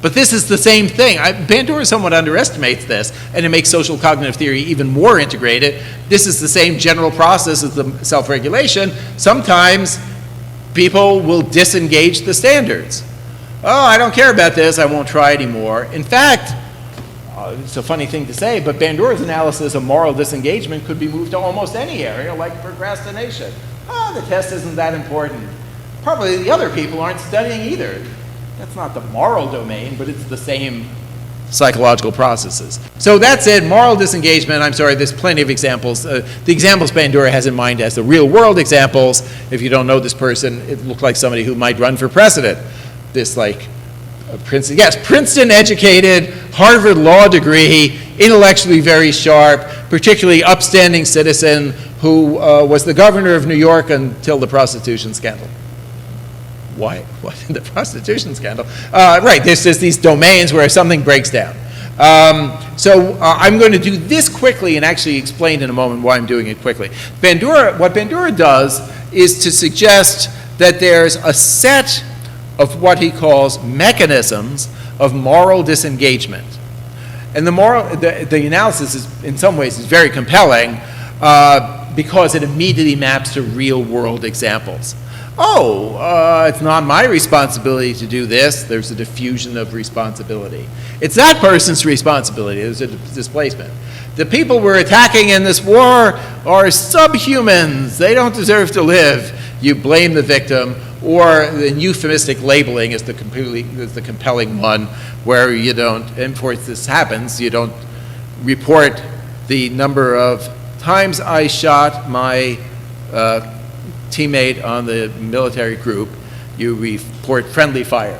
but this is the same thing. Bandura somewhat underestimates this, and it makes social cognitive theory even more integrated. This is the same general process as the self-regulation. Sometimes people will disengage the standards. Oh, I don't care about this, I won't try anymore. In fact, it's a funny thing to say, but Bandura's analysis of moral disengagement could be moved to almost any area, like procrastination. Oh, the test isn't that important. Probably the other people aren't studying either. That's not the moral domain, but it's the same psychological processes. So that's it, moral disengagement. I'm sorry, there's plenty of examples. The examples Bandura has in mind as the real world examples. If you don't know this person, it looked like somebody who might run for president. This like, Princeton, yes, Princeton educated, Harvard law degree, intellectually very sharp, particularly upstanding citizen who was the governor of New York until the prostitution scandal. Why? What? The prostitution scandal? Right, there's just these domains where something breaks down. So I'm going to do this quickly and actually explain in a moment why I'm doing it quickly. What Bandura does is to suggest that there's a set of what he calls mechanisms of moral disengagement. And the analysis is, in some ways, is very compelling because it immediately maps to real world examples. Oh, it's not my responsibility to do this. There's a diffusion of responsibility. It's that person's responsibility. There's a displacement. The people we're attacking in this war are subhumans. They don't deserve to live. You blame the victim, or the euphemistic labeling is the compelling one, where you don't, and before this happens, you don't report the number of times I shot my teammate on the military group. You report friendly fire.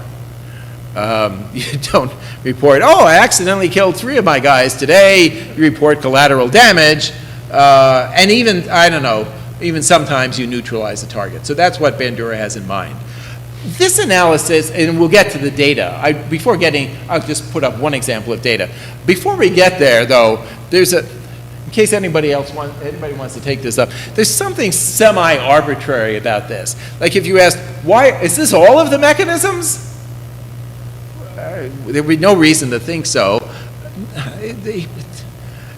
You don't report, oh, I accidentally killed 3 of my guys today. You report collateral damage. And even, I don't know, even sometimes you neutralize the target. So that's what Bandura has in mind. This analysis, and we'll get to the data. I'll just put up one example of data. Before we get there, though, there's in case anybody wants to take this up, there's something semi-arbitrary about this. Like if you ask, why, is this all of the mechanisms? There would be no reason to think so.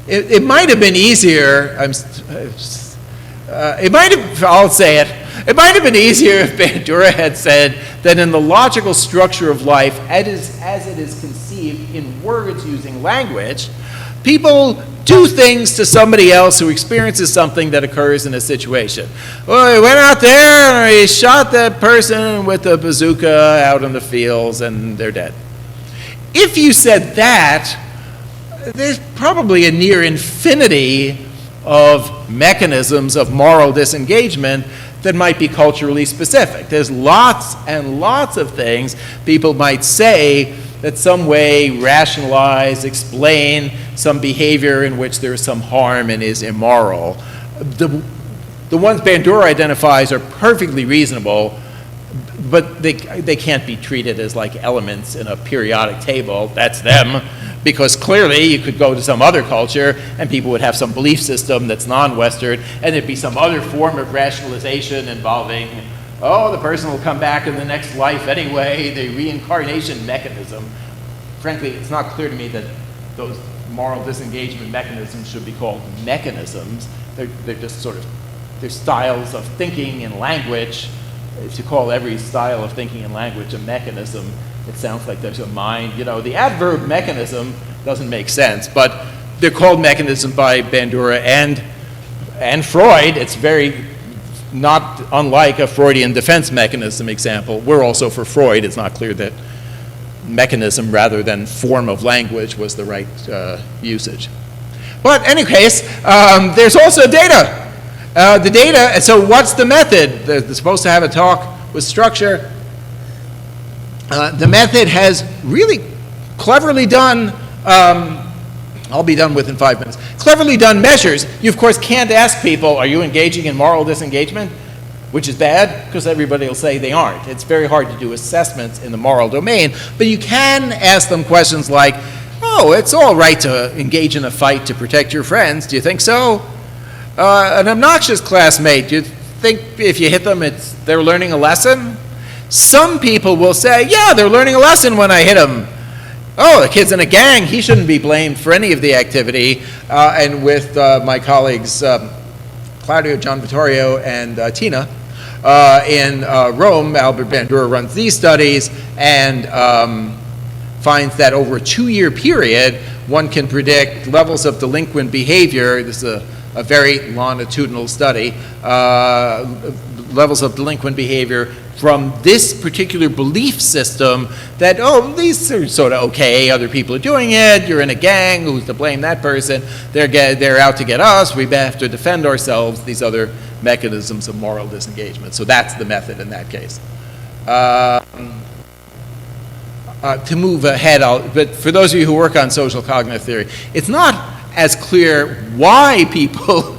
It might have been easier, I'll say it, it might have been easier if Bandura had said that in the logical structure of life, as it is conceived in words using language, people do things to somebody else who experiences something that occurs in a situation. Well, he went out there and he shot that person with a bazooka out in the fields and they're dead. If you said that, there's probably a near infinity of mechanisms of moral disengagement that might be culturally specific. There's lots and lots of things people might say that some way rationalize, explain some behavior in which there is some harm and is immoral. The ones Bandura identifies are perfectly reasonable, but they can't be treated as like elements in a periodic table. That's them, because clearly you could go to some other culture and people would have some belief system that's non-Western, and it'd be some other form of rationalization involving, oh, the person will come back in the next life anyway, the reincarnation mechanism. Frankly, it's not clear to me that those moral disengagement mechanisms should be called mechanisms. They're just sort of, they're styles of thinking and language. If you call every style of thinking and language a mechanism, it sounds like there's a mind. You know, the adverb mechanism doesn't make sense, but they're called mechanisms by Bandura and Freud. It's very not unlike a Freudian defense mechanism example. We're also for Freud. It's not clear that mechanism rather than form of language was the right usage. But in any case, there's also data. The data, so what's the method? They're supposed to have a talk with structure. The method has really cleverly done, I'll be done within 5 minutes, cleverly done measures. You, of course, can't ask people, are you engaging in moral disengagement? Which is bad, because everybody will say they aren't. It's very hard to do assessments in the moral domain, but you can ask them questions like, oh, it's all right to engage in a fight to protect your friends. Do you think so? An obnoxious classmate, do you think if you hit them, they're learning a lesson? Some people will say, yeah, they're learning a lesson when I hit them. Oh, the kid's in a gang, he shouldn't be blamed for any of the activity. And with my colleagues, Claudio, John Vittorio, and Tina, in Rome, Albert Bandura runs these studies and finds that over a 2-year period, one can predict levels of delinquent behavior. This is a very longitudinal study, levels of delinquent behavior from this particular belief system that, oh, these are sort of okay, other people are doing it, you're in a gang, who's to blame that person, they're out to get us, we have to defend ourselves, these other mechanisms of moral disengagement. So that's the method in that case. To move ahead, but for those of you who work on social cognitive theory, it's not as clear why people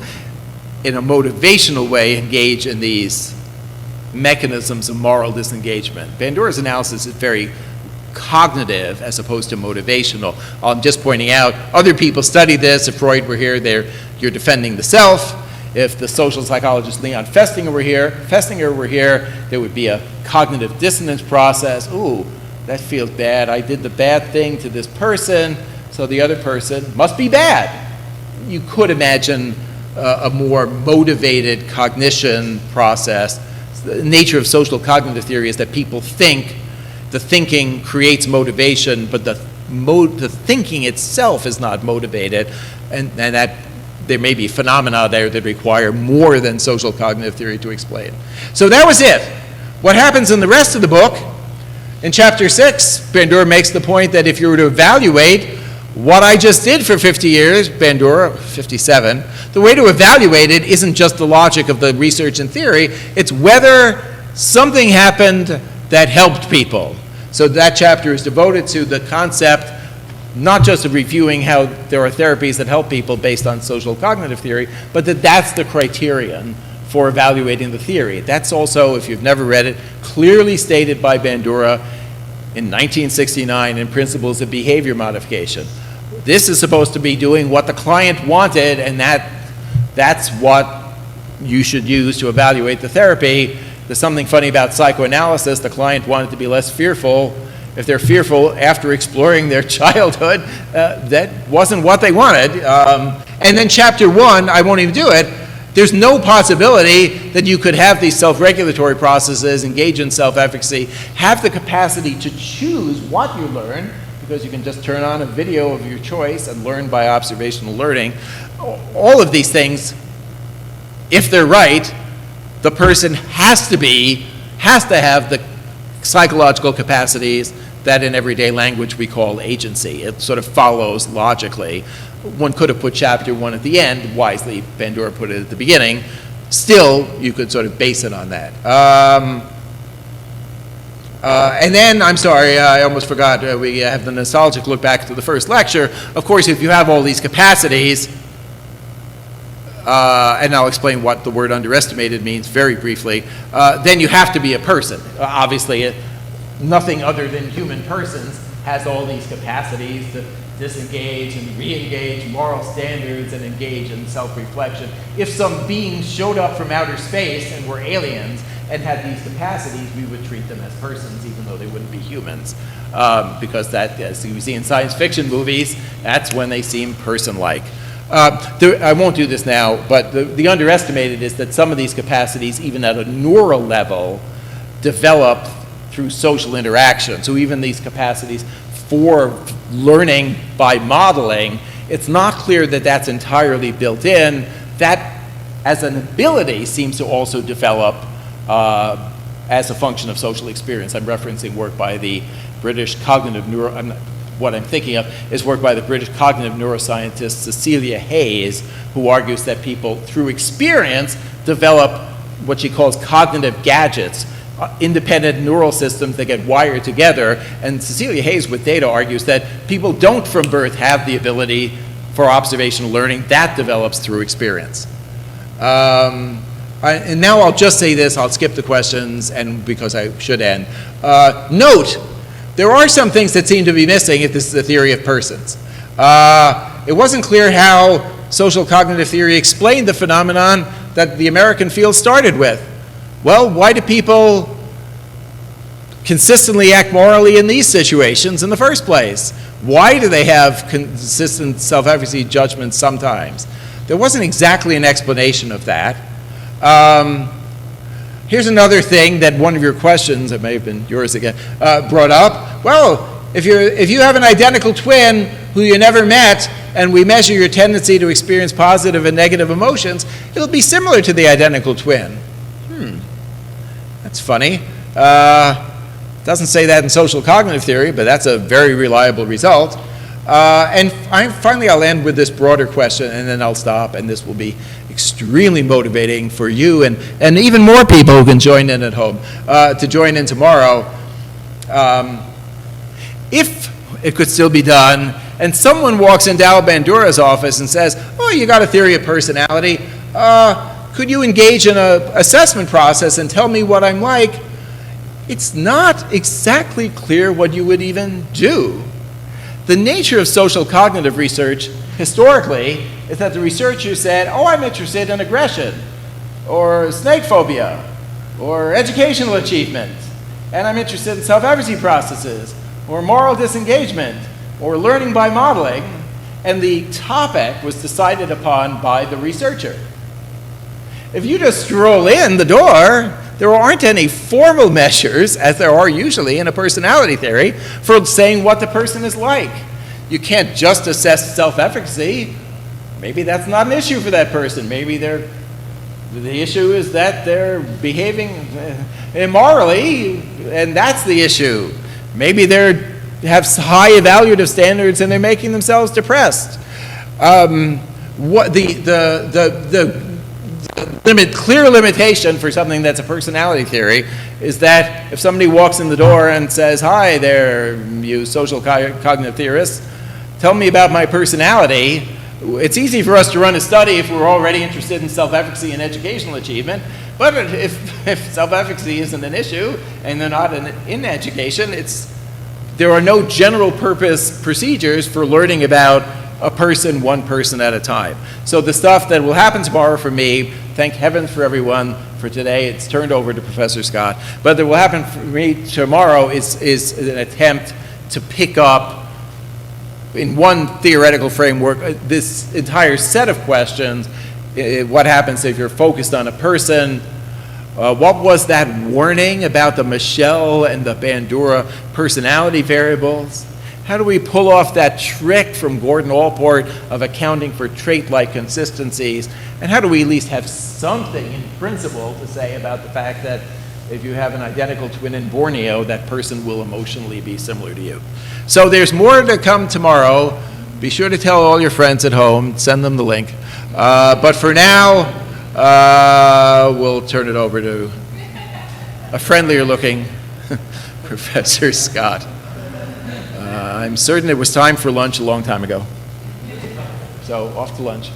in a motivational way engage in these mechanisms of moral disengagement. Bandura's analysis is very cognitive as opposed to motivational. I'm just pointing out, other people study this. If Freud were here, you're defending the self. If the social psychologist Leon Festinger were here, there would be a cognitive dissonance process. Ooh, that feels bad. I did the bad thing to this person, so the other person must be bad. You could imagine a more motivated cognition process. The nature of social cognitive theory is that people think, the thinking creates motivation, but the thinking itself is not motivated, and that there may be phenomena there that require more than social cognitive theory to explain. So that was it. What happens in the rest of the book, in chapter 6, Bandura makes the point that if you were to evaluate what I just did for 50 years, Bandura, 57, the way to evaluate it isn't just the logic of the research and theory, it's whether something happened that helped people. So that chapter is devoted to the concept, not just of reviewing how there are therapies that help people based on social cognitive theory, but that's the criterion for evaluating the theory. That's also, if you've never read it, clearly stated by Bandura in 1969 in Principles of Behavior Modification. This is supposed to be doing what the client wanted, and that's what you should use to evaluate the therapy. There's something funny about psychoanalysis. The client wanted to be less fearful. If they're fearful after exploring their childhood, that wasn't what they wanted. And then chapter 1, I won't even do it, there's no possibility that you could have these self-regulatory processes, engage in self-efficacy, have the capacity to choose what you learn, because you can just turn on a video of your choice and learn by observational learning. All of these things, if they're right, the person has to have the psychological capacities that in everyday language we call agency. It sort of follows logically. One could have put chapter 1 at the end, wisely Bandura put it at the beginning. Still, you could sort of base it on that. And then, I'm sorry, I almost forgot, we have the nostalgic look back to the first lecture. Of course, if you have all these capacities, and I'll explain what the word underestimated means very briefly, then you have to be a person. Obviously, nothing other than human persons has all these capacities to disengage and re-engage moral standards and engage in self-reflection. If some beings showed up from outer space and were aliens and had these capacities, we would treat them as persons even though they wouldn't be humans. Because that, as you see in science fiction movies, that's when they seem person-like. I won't do this now, but the underestimated is that some of these capacities, even at a neural level, develop through social interaction. So even these capacities for learning by modeling, it's not clear that that's entirely built in. That, as an ability, seems to also develop as a function of social experience. I'm referencing work by the British cognitive what I'm thinking of is work by the British cognitive neuroscientist Cecilia Hayes, who argues that people, through experience, develop what she calls cognitive gadgets, independent neural systems that get wired together. And Cecilia Hayes, with data, argues that people don't from birth have the ability for observational learning. That develops through experience. And now I'll just say this, I'll skip the questions, and because I should end. Note, there are some things that seem to be missing if this is a theory of persons. It wasn't clear how social cognitive theory explained the phenomenon that the American field started with. Well, why do people consistently act morally in these situations in the first place? Why do they have consistent self-efficacy judgments sometimes? There wasn't exactly an explanation of that. Here's another thing that one of your questions, it may have been yours again, brought up. Well, if you have an identical twin who you never met, and we measure your tendency to experience positive and negative emotions, it'll be similar to the identical twin. That's funny. Doesn't say that in social cognitive theory, but that's a very reliable result. And finally, I'll end with this broader question, and then I'll stop, and this will be extremely motivating for you and even more people who can join in at home to join in tomorrow. If it could still be done, and someone walks into Al Bandura's office and says, oh, you got a theory of personality, could you engage in an assessment process and tell me what I'm like? It's not exactly clear what you would even do. The nature of social cognitive research, historically, is that the researcher said, oh, I'm interested in aggression, or snake phobia, or educational achievement, and I'm interested in self-efficacy processes, or moral disengagement, or learning by modeling, and the topic was decided upon by the researcher. If you just stroll in the door, there aren't any formal measures, as there are usually in a personality theory, for saying what the person is like. You can't just assess self-efficacy. Maybe that's not an issue for that person. Maybe the issue is that they're behaving immorally, and that's the issue. Maybe they have high evaluative standards and they're making themselves depressed. Clear limitation for something that's a personality theory is that if somebody walks in the door and says, hi there, you social cognitive theorists, tell me about my personality, it's easy for us to run a study if we're already interested in self-efficacy and educational achievement, but if self-efficacy isn't an issue and they're not in education, there are no general purpose procedures for learning about a person, one person at a time. So the stuff that will happen tomorrow for me, thank heavens for everyone, for today it's turned over to Professor Scott, but that will happen for me tomorrow is an attempt to pick up in one theoretical framework this entire set of questions. What happens if you're focused on a person? What was that warning about the Michelle and the Bandura personality variables? How do we pull off that trick from Gordon Allport of accounting for trait-like consistencies? And how do we at least have something in principle to say about the fact that if you have an identical twin in Borneo, that person will emotionally be similar to you? So there's more to come tomorrow. Be sure to tell all your friends at home, send them the link. But for now, we'll turn it over to a friendlier looking Professor Scott. I'm certain it was time for lunch a long time ago. So off to lunch.